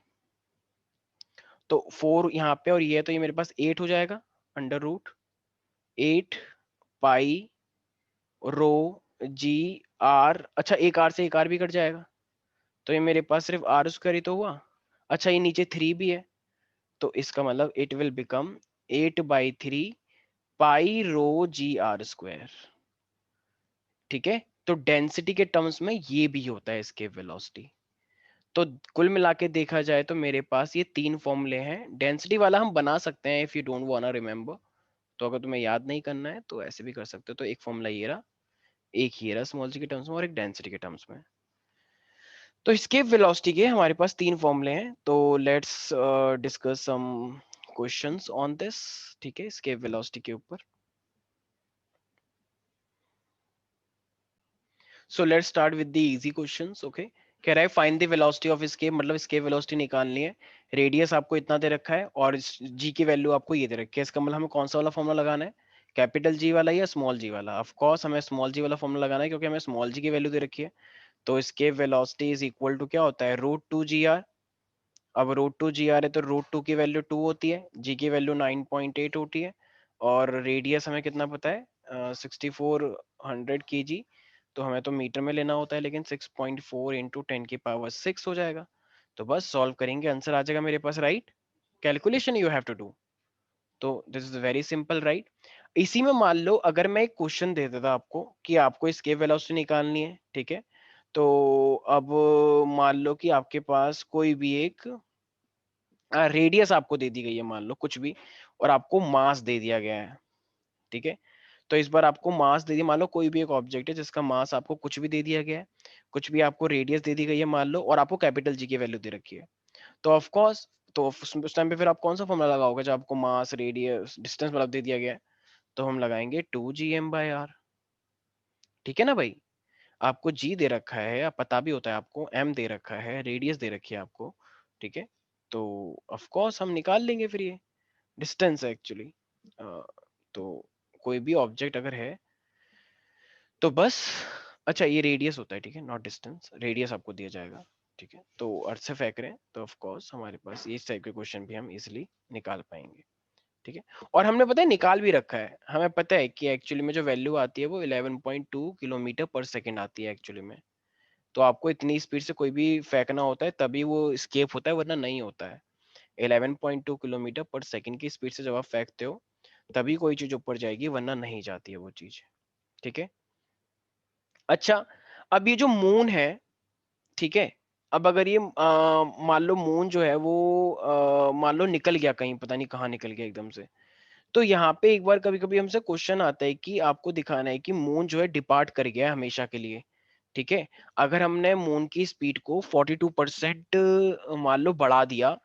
तो 4 यहाँ पे और ये है, तो ये मेरे पास 8 हो जाएगा, √8 पाई रो जी आर, अच्छा एक आर से एक आर भी कट जाएगा, तो ये मेरे पास सिर्फ आर स्क्वायर ही तो हुआ। अच्छा ये नीचे 3 भी है, तो इसका मतलब it will become 8/3 pi rho G R square, ठीक है। तो डेंसिटी के टर्म्स में ये भी होता है एस्केप वेलोसिटी। तो कुल मिला के देखा जाए तो मेरे पास ये तीन फॉर्मूले हैं। डेंसिटी वाला हम बना सकते हैं if you don't want to remember, तो अगर तुम्हें याद नहीं करना है तो ऐसे भी कर सकते हो। तो एक फॉर्मूला ये रहा, एक ये रहा स्मॉल जी के टर्म्स में, और एक डेंसिटी के टर्म्स में। तो escape velocity के हमारे पास तीन फॉर्मूले हैं, तो let's discuss some questions on this, ठीक है, escape velocity के ऊपर। So let's start with the easy questions, okay. कह रहा है find the velocity of escape, मतलब escape velocity निकालनी है। रेडियस आपको इतना दे रखा है और जी की वैल्यू आपको ये दे रखी है। इसका मतलब हमें कौन सा वाला फॉर्मूला लगाना है, कैपिटल जी वाला या स्मॉल जी वाला? ऑफ कोर्स हमें स्मॉल जी वाला फॉर्मूला लगाना है, क्योंकि हमें स्मॉल जी की वैल्यू दे रखी है। तो escape velocity is equal to क्या होता है, √2 g r। अब √2 g r है तो √2 की वैल्यू 2 होती है, जी की वैल्यू 9.8 होती है, और रेडियस हमें कितना पता है 6400 kg, तो हमें तो मीटर में लेना होता है, लेकिन 6.4 इंटू 10⁶ हो जाएगा। तो बस सॉल्व करेंगे, आंसर आ जाएगा मेरे पास, right. Calculation you have to do, तो this is very simple, right. इसी में मान लो अगर मैं एक क्वेश्चन दे देता आपको कि आपको escape वेलोसिटी निकालनी है, ठीक है। तो अब मान लो कि आपके पास कोई भी एक रेडियस आपको दे दी गई है, मान लो कुछ भी, और आपको मास दे दिया गया है, ठीक है। तो इस बार आपको मास दे दिया, मान लो कोई भी एक ऑब्जेक्ट है जिसका मास आपको कुछ भी दे दिया गया है, कुछ भी आपको रेडियस दे दी गई है मान लो, और आपको कैपिटल जी की वैल्यू दे रखी है। तो ऑफ कोर्स, तो उस टाइम पे फिर आप कौन सा फॉर्मूला लगाओगे जब आपको मास रेडियस डिस्टेंस मतलब दे दिया गया है? तो हम लगाएंगे 2gm/r, ठीक है ना भाई। आपको जी दे रखा है, या पता भी होता है आपको, एम दे रखा है, रेडियस दे रखी है आपको, ठीक है। तो ऑफ कोर्स हम निकाल लेंगे फिर ये डिस्टेंस है एक्चुअली। तो कोई भी ऑब्जेक्ट अगर है तो बस, अच्छा ये रेडियस होता है, ठीक है, नॉट डिस्टेंस, रेडियस आपको दिया जाएगा, ठीक है। तो अर्थ से फेंक रहे हैं तो ऑफ कोर्स हमारे पास इस टाइप के क्वेश्चन भी हम इजिली निकाल पाएंगे, ठीक है। और हमने पता है निकाल भी रखा है, हमें पता है कि एक्चुअली में जो वैल्यू आती है वो 11.2 किलोमीटर पर सेकेंड आती है एक्चुअली में। तो आपको इतनी स्पीड से कोई भी फेंकना होता है तभी वो स्केप होता है, वरना नहीं होता है। 11.2 किलोमीटर पर सेकंड की स्पीड से जब आप फेंकते हो तभी कोई चीज ऊपर जाएगी, वरना नहीं जाती है वो चीज, ठीक है। अच्छा, अब ये जो मून है, ठीक है, अब अगर ये मान लो मून जो है वो मान लो निकल गया कहीं, पता नहीं कहाँ निकल गया एकदम से, तो यहाँ पे एक बार कभी कभी हमसे क्वेश्चन आता है कि आपको दिखाना है कि मून जो है डिपार्ट कर गया है हमेशा के लिए, ठीक है। अगर हमने मून की स्पीड को 42% मान लो बढ़ा दिया,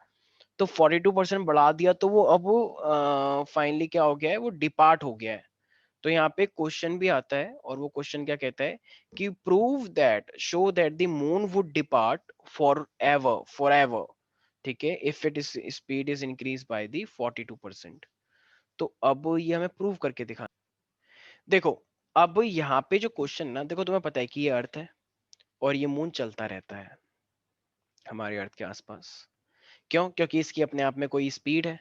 तो 42% बढ़ा दिया तो वो अब फाइनली क्या हो गया है, वो डिपार्ट हो गया है। तो यहाँ पे क्वेश्चन भी आता है, और वो क्वेश्चन क्या कहता है कि prove that, show that the moon would depart for ever, ठीक है, if it is speed is increase by the 42%। तो अब ये हमें प्रूव करके दिखाना। देखो, अब यहाँ पे जो क्वेश्चन ना, देखो तुम्हें पता है कि ये अर्थ है और ये मून चलता रहता है हमारे अर्थ के आसपास। क्यों? क्योंकि इसकी अपने आप में कोई स्पीड है,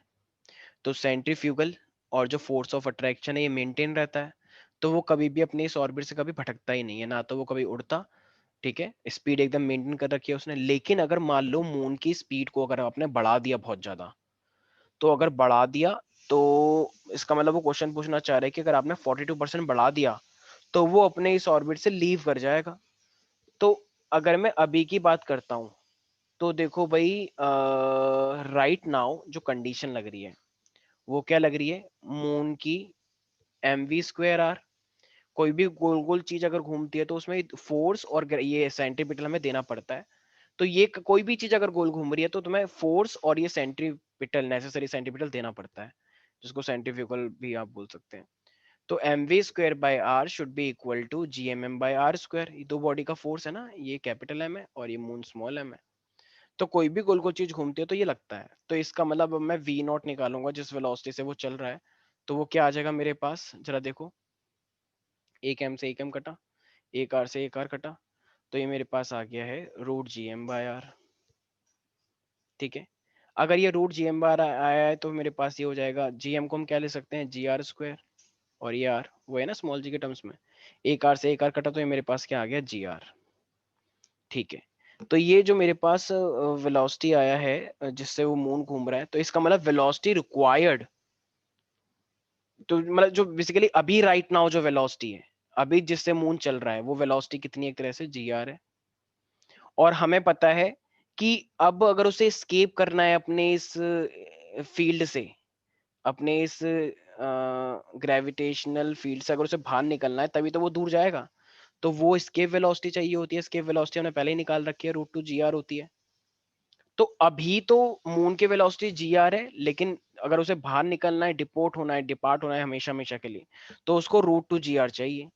तो सेंट्रीफ्यूगल और जो फोर्स ऑफ अट्रैक्शन है ये मेंटेन रहता है, तो वो कभी भी अपने इस ऑर्बिट से कभी भटकता ही नहीं है ना, तो वो कभी उड़ता, ठीक है, स्पीड एकदम मेंटेन कर रखी है उसने। लेकिन अगर मान लो मून की स्पीड को अगर आपने बढ़ा दिया बहुत ज्यादा, तो अगर बढ़ा दिया तो इसका मतलब वो क्वेश्चन पूछना चाह रहे हैं कि अगर आपने 42% बढ़ा दिया तो वो अपने इस ऑर्बिट से लीव कर जाएगा। तो अगर मैं अभी की बात करता हूं, तो देखो भाई, राइट नाउ जो कंडीशन लग रही है वो क्या लग रही है, मून की mv स्क्वेयर आर कोई भी गोल गोल चीज अगर घूमती है तो उसमें फोर्स और ये सेंट्रीपिटल हमें देना पड़ता है। तो ये कोई भी चीज अगर गोल घूम रही है तो तुम्हें फोर्स और ये सेंट्रीपिटल, नेसेसरी सेंट्रीपिटल देना पड़ता है, जिसको सेंट्रीफ्यूगल भी आप बोल सकते हैं। तो mv square by R should be equal to gmm by R square. ये दो बॉडी का फोर्स है ना, ये कैपिटल एम है और ये मून स्मॉल एम है। तो कोई भी गोल गोल चीज घूमती है तो ये लगता है, तो इसका मतलब अब मैं v नॉट निकालूंगा जिस वेलोसिटी से वो चल रहा है। तो वो क्या आ जाएगा मेरे पास, जरा देखो, एक एम से एक एम कटा, एक आर से एक आर कटा, तो ये मेरे पास आ गया है root G M by R. ठीक है, अगर ये root G M by R आया है तो मेरे पास ये हो जाएगा, जी एम को हम क्या ले सकते हैं, जी आर स्क्वायर, और ये आर वो है ना स्मॉल जी के टर्म्स में, एक आर से एक आर कटा तो ये मेरे पास क्या आ गया, जी आर। ठीक है, तो ये जो मेरे पास वेलोसिटी आया है जिससे वो मून घूम रहा है, तो इसका मतलब वेलोसिटी रिक्वायर्ड, तो मतलब जो बेसिकली अभी राइट नाउ जो वेलोसिटी है, अभी जिससे मून चल रहा है, वो वेलोसिटी कितनी, एक तरह से जी आर है। और हमें पता है कि अब अगर उसे स्केप करना है अपने इस फील्ड से, अपने इस ग्रेविटेशनल फील्ड से अगर उसे बाहर निकलना है तभी तो वो दूर जाएगा। तो वो स्केप वेलोसिटी चाहिए होती है, स्केप वेलोसिटी हमने पहले ही निकाल रखी है, रूट टू जी आर होती है। तो अभी तो मून की वेलोसिटी जी आर है, लेकिन अगर उसे बाहर निकलना है, डिपोर्ट होना है, डिपार्ट होना है हमेशा हमेशा के लिए, तो उसको रूट टू जी आर चाहिए।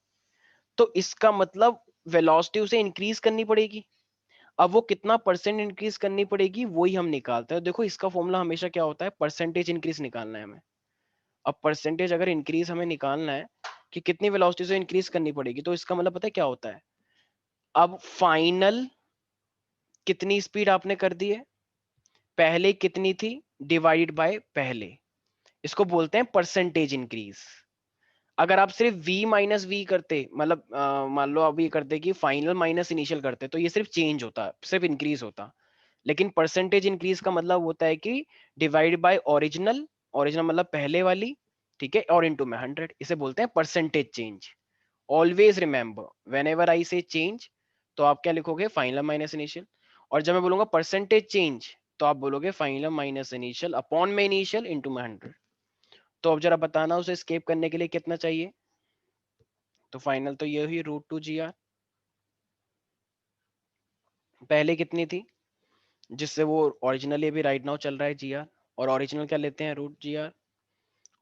तो इसका मतलब वेलोसिटी उसे इंक्रीज करनी पड़ेगी। अब वो कितना परसेंट इंक्रीज करनी पड़ेगी वही हम निकालते हैं। देखो इसका फॉर्मूला हमेशा क्या होता है, परसेंटेज इंक्रीज निकालना है हमें। अब परसेंटेज अगर इंक्रीज हमें निकालना है कि कितनी वेलोसिटी से इंक्रीज करनी पड़ेगी, तो इसका मतलब पता है क्या होता है, अब फाइनल कितनी स्पीड आपने कर दी है, पहले कितनी थी डिवाइड बाय पहले, इसको बोलते हैं परसेंटेज इंक्रीज। अगर आप सिर्फ v माइनस वी करते, मतलब मान लो आप ये करते कि फाइनल माइनस इनिशियल करते, तो ये सिर्फ चेंज होता, सिर्फ इंक्रीज होता। लेकिन परसेंटेज इंक्रीज का मतलब होता है कि डिवाइड बाय ओरिजिनल, ओरिजिनल मतलब पहले वाली, ठीक है, और इनटू में 100, इसे बोलते हैं percentage change. Always remember when ever I से चेंज, तो आप क्या लिखोगे, फाइनल माइनस इनिशियल। और जब मैं बोलूंगा परसेंटेज चेंज, तो आप बोलोगे फाइनल माइनस इनिशियल अपॉन में इनिशियल इनटू में 100। तो अब जरा बताना उसे स्केप करने के लिए कितना चाहिए, तो फाइनल तो ये हुई रूट टू जी आर, पहले कितनी थी जिससे वो ओरिजिनली अभी राइट नाउ चल रहा है जी आर, और ओरिजिनल क्या लेते हैं, रूट जी आर,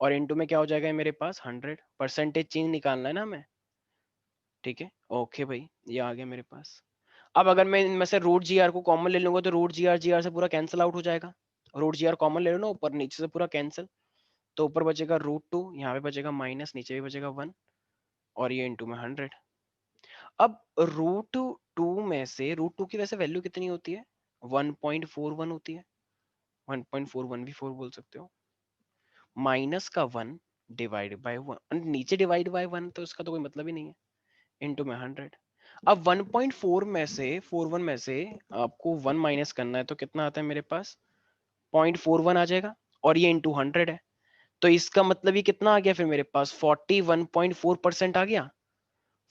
और इनटू में क्या हो जाएगा मेरे पास 100, परसेंटेज चेंज निकालना है ना हमें। ठीक है, ओके भाई, ये आ गया मेरे पास। अब अगर मैं इनमें से रूट जी आर को कॉमन ले लूंगा तो रूट जी आर से पूरा कैंसिल आउट हो जाएगा। रूट जी आर कॉमन ले लो ना, ऊपर नीचे से पूरा कैंसिल, तो ऊपर बचेगा रूट टू, यहाँ पे बचेगा माइनस, नीचे भी बचेगा 1, और ये इंटू में 100। अब रूट टू में से, रूट टू की वैसे वैल्यू कितनी होती है, 1.41 होती है, 1.41 भी 4 बोल सकते हो, माइनस का 1 डिवाइड बाय 1, नीचे डिवाइड बाय 1 तो इसका तो कोई मतलब ही नहीं है, इनटू में 100। अब 1.4 में से 41 में से आपको 1 माइनस करना है तो कितना आता है मेरे पास, 0.41 आ जाएगा, और ये इंटू 100 है। तो इसका मतलब ये कितना आ गया फिर मेरे पास, 41.4% आ गया।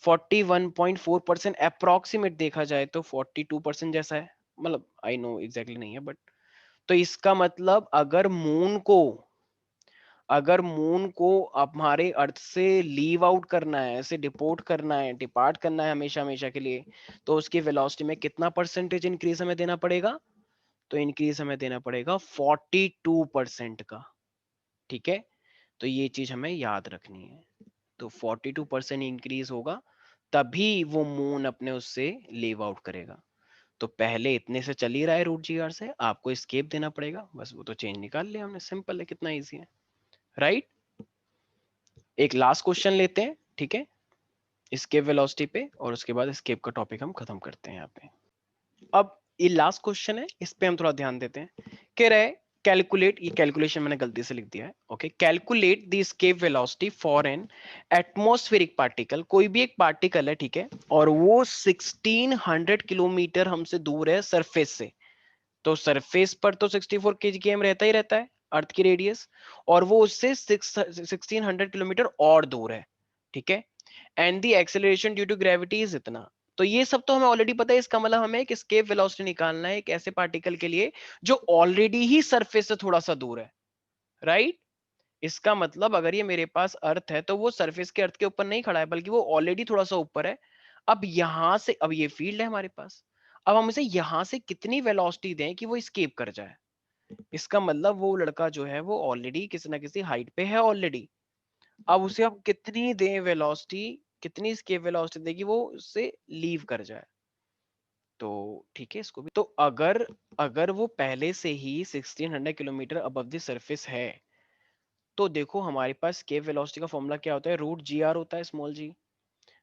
41.4% अप्रोक्सीमेट देखा जाए तो 42% जैसा है, मतलब आई नो एग्जैक्टली नहीं है बट, तो इसका मतलब अगर मून को हमारे अर्थ से लीव आउट करना है, ऐसे डिपोर्ट करना है, डिपार्ट करना है हमेशा हमेशा के लिए, तो उसकी वेलोसिटी में कितना परसेंटेज इंक्रीज हमें देना पड़ेगा, तो इंक्रीज हमें देना पड़ेगा 42% का। ठीक है, तो ये चीज हमें याद रखनी है। तो 42% इंक्रीज होगा तभी वो मून अपने उससे लीव आउट करेगा। तो पहले इतने से चल ही रहा है रूट जी आर से, आपको स्केप देना पड़ेगा, बस वो तो चेंज निकाल लिया हमने, सिंपल है, कितना इजी है, राइट। एक लास्ट क्वेश्चन लेते हैं, ठीक है, स्केप वेलोसिटी पे, और उसके बाद स्केप का टॉपिक हम खत्म करते हैं यहाँ पे। अब ये लास्ट क्वेश्चन है, इस पे हम थोड़ा ध्यान देते हैं। कह रहे कैलकुलेट, ये कैलकुलेशन मैंने गलती से लिख दिया है, okay, calculate the escape velocity for an atmospheric particle, कोई भी एक पार्टिकल है, ठीक है, और वो 1600 किलोमीटर हमसे दूर है सरफेस से। तो सरफेस पर तो 64 kgm रहता ही रहता है, अर्थ की रेडियस, और वो उससे 1600 किलोमीटर और दूर है, ठीक है, and the acceleration due to gravity is इतना। तो ये सब तो हमें ऑलरेडी पता है, इसका मतलब हमें एक एस्केप वेलोसिटी निकालना है एक ऐसे पार्टिकल के लिए जो ऑलरेडी ही सरफेस से थोड़ा सा दूर है, राइट। इसका मतलब अगर ये मेरे पास अर्थ है, तो वो सरफेस के अर्थ के ऊपर नहीं खड़ा है, बल्कि वो ऑलरेडी थोड़ा-सा ऊपर है। अब यहाँ से, अब ये फील्ड है हमारे पास। अब हम इसे यहाँ से कितनी वेलोसिटी दें कि वो एस्केप कर जाए? इसका मतलब वो लड़का जो है वो ऑलरेडी किसी न किसी हाइट पे है ऑलरेडी। अब उसे हम कितनी दें वेलोसिटी, कितनी एस्केप वेलोसिटी दें कि वो उससे लीव कर जाए? तो ठीक है, इसको भी तो अगर अगर वो पहले से ही 1600 किलोमीटर अबव द सरफेस है, तो देखो हमारे पास एस्केप वेलोसिटी का फॉर्मूला क्या होता है, रूट जी आर होता है, स्मॉल जी।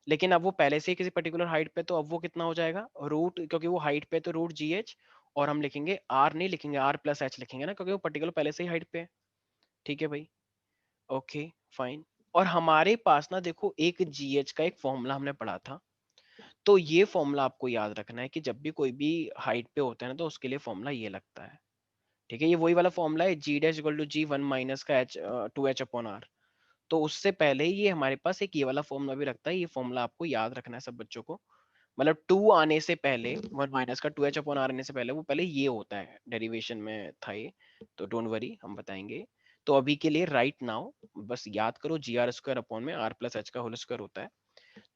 लेकिन अब वो पहले से ही किसी पर्टिकुलर हाइट पे, तो अब वो कितना हो जाएगा, रूट, क्योंकि वो हाइट पे तो रूट जी एच, और हम लिखेंगे आर, नहीं लिखेंगे आर प्लस एच लिखेंगे ना, क्योंकि वो पर्टिकुलर पहले से ही हाइट पे है। ठीक है भाई, ओके फाइन। और हमारे पास ना देखो एक जीएच का एक फॉर्मूला हमने पढ़ा था, तो ये फॉर्मूला आपको याद रखना है कि जब भी कोई भी हाइट पे होता है ना, तो उसके लिए फॉर्मूला ये लगता है। ठीक है, ये वही वाला फॉर्मूला है, g dash equal to g one minus का h, two h upon R. तो उससे पहले ही ये हमारे पास एक ये वाला फॉर्मूला भी रखता है, ये फॉर्मूला आपको याद रखना है सब बच्चों को। मतलब टू आने से पहले, वन माइनस का टू एच अपॉन आर आने से पहले, वो पहले ये होता है, डेरिवेशन में था ये। तो डोंट वरी, हम बताएंगे। तो अभी के लिए राइट नाउ बस याद करो, जी आर स्क्वायर अपॉन में आर प्लस एच का होल स्क्वायर होता है।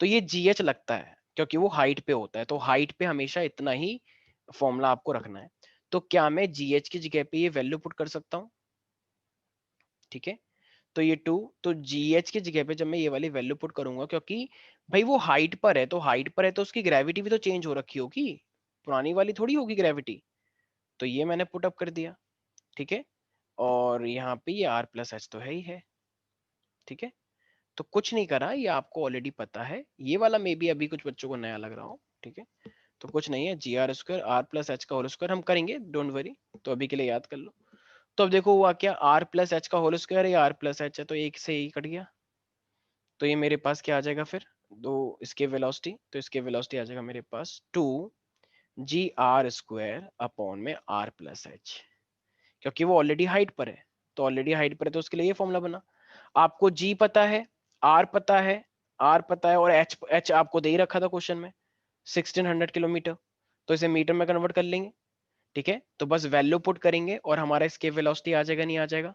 तो ये जी एच लगता है क्योंकि वो हाइट पे होता है, तो हाइट पे हमेशा इतना ही फॉर्मूला आपको रखना है। तो क्या मैं जी एच की जगह पे ये वैल्यू पुट कर सकता हूँ? ठीक है, तो ये टू, तो जीएच की जगह पे जब मैं ये वाली वैल्यू पुट करूंगा, क्योंकि भाई वो हाइट पर है, तो हाइट पर है तो उसकी ग्रेविटी भी तो चेंज हो रखी होगी, पुरानी वाली थोड़ी होगी ग्रेविटी। तो ये मैंने पुट अप कर दिया। ठीक है, और यहाँ पे ये आर प्लस एच तो है ही है। ठीक है, तो कुछ नहीं करा, ये आपको ऑलरेडी पता है, ये वाला मे बी अभी कुछ बच्चों को नया लग रहा हो। ठीक है, तो कुछ नहीं है, g R square R plus h का होल स्क्वायर हम करेंगे, डोंट वरी। तो अभी के लिए याद कर लो। तो अब देखो हुआ क्या, आर प्लस एच का होल स्क्वायर है, आर प्लस एच है, तो एक से ही कट गया। तो ये मेरे पास क्या आ जाएगा फिर, दो इसके वेलोसिटी, तो इसके वेलोसिटी आ जाएगा मेरे पास टू जी आर स्क्वायर अपॉन में आर प्लस एच, क्योंकि वो ऑलरेडी हाइट पर है। तो ऑलरेडी हाइट पर है, तो उसके लिए ये फॉर्मूला बना। आपको जी पता है, आर पता है, आर पता है, और एच एच आपको दे ही रखा था क्वेश्चन में, 1600 किलोमीटर। तो इसे मीटर में कन्वर्ट कर लेंगे। ठीक है, तो बस वैल्यू पुट करेंगे और हमारा इसके वेलोसिटी आ जाएगा, नहीं आ जाएगा?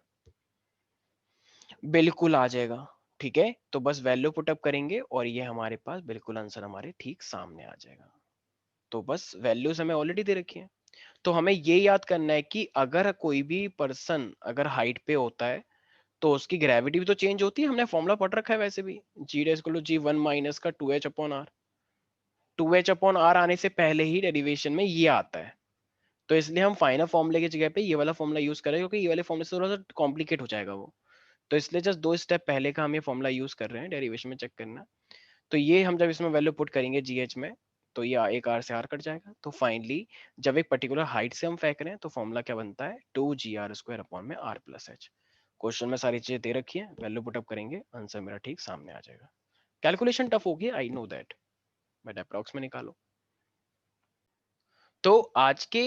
बिल्कुल आ जाएगा। ठीक है, तो बस वैल्यू पुटअप करेंगे और ये हमारे पास बिल्कुल आंसर हमारे ठीक सामने आ जाएगा। तो बस वैल्यूज हमें ऑलरेडी दे रखी है। तो हमें ये याद करना है कि अगर कोई भी पर्सन अगर हाइट पे होता है, तो उसकी ग्रेविटी भी तो चेंज होती है, हमने फॉर्मूला पढ़ रखा है वैसे भी, g dash equal to g one minus का two h upon R. Two h upon R आने से पहले ही डेरिवेशन में ये आता है। तो इसलिए हम फाइनल फॉर्मूले की जगह पे ये वाला फॉर्मूला यूज करें, क्योंकि ये वाले फॉर्मूले से थोड़ा सा कॉम्प्लिकेट हो जाएगा वो। तो इसलिए जस्ट दो स्टेप पहले का हम ये फॉर्मूला यूज कर रहे हैं, डेरिवेशन में चेक करना। तो ये हम जब इसमें वैल्यू पुट करेंगे जीएच में, तो ये एक आर से आर कट जाएगा। तो फाइनली जब एक पर्टिकुलर हाइट से हम फेंक रहे हैं, तो फॉर्मूला क्या बनता है, टू जी आर स्क्वायर अपॉन में आर प्लस एच। क्वेश्चन में सारी चीजें दे रखी है, वैल्यू पुटअप करेंगे, आंसर मेरा ठीक सामने आ जाएगा। कैलकुलेशन टफ होगी, I know that, but approx में निकालो। तो आज के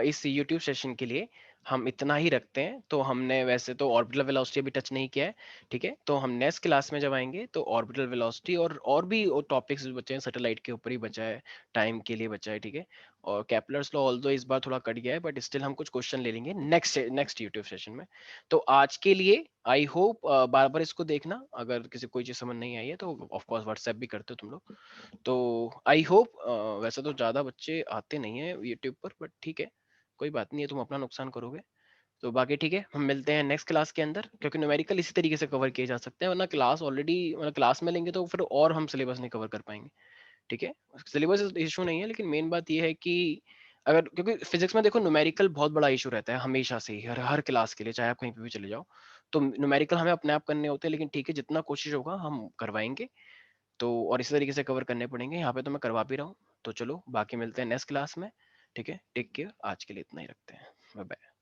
इस यूट्यूब सेशन के लिए हम इतना ही रखते हैं। तो हमने वैसे तो ऑर्बिटल वेलोसिटी अभी टच नहीं किया है। ठीक है, तो हम नेक्स्ट क्लास में जब आएंगे तो ऑर्बिटल वेलोसिटी और भी टॉपिक्स बचे हैं, सैटेलाइट के ऊपर ही बचा है, टाइम के लिए बचा है। ठीक है, और केपलर्स लॉ ऑल्दो इस बार थोड़ा कट गया है, बट स्टिल हम कुछ क्वेश्चन ले लेंगे नेक्स्ट नेक्स्ट यूट्यूब सेशन में। तो आज के लिए आई होप, बार बार इसको देखना, अगर किसी कोई चीज समझ नहीं आई है तो ऑफकोर्स व्हाट्सएप भी करते हो तुम लोग। तो आई होप, वैसे तो ज्यादा बच्चे आते नहीं है यूट्यूब पर, बट ठीक है, कोई बात नहीं है, तुम अपना नुकसान करोगे। तो बाकी ठीक है, हम मिलते हैं नेक्स्ट क्लास के अंदर, क्योंकि न्यूमेरिकल इसी तरीके से कवर किए जा सकते हैं, वरना क्लास ऑलरेडी, मतलब क्लास में लेंगे तो फिर और हम सिलेबस नहीं कवर कर पाएंगे। ठीक है, सिलेबस इशू नहीं है, लेकिन मेन बात ये है कि अगर, क्योंकि फिजिक्स में देखो न्यूमेरिकल बहुत बड़ा इशू रहता है हमेशा से ही, हर हर क्लास के लिए, चाहे आप कहीं पे भी चले जाओ। तो न्यूमेरिकल हमें अपने आप करने होते हैं, लेकिन ठीक है, जितना कोशिश होगा हम करवाएंगे। तो और इसी तरीके से कवर करने पड़ेंगे, यहाँ पे तो मैं करवा भी रहा हूँ। तो चलो बाकी मिलते हैं नेक्स्ट क्लास में। ठीक है, टेक केयर, आज के लिए इतना ही रखते हैं, बाय बाय।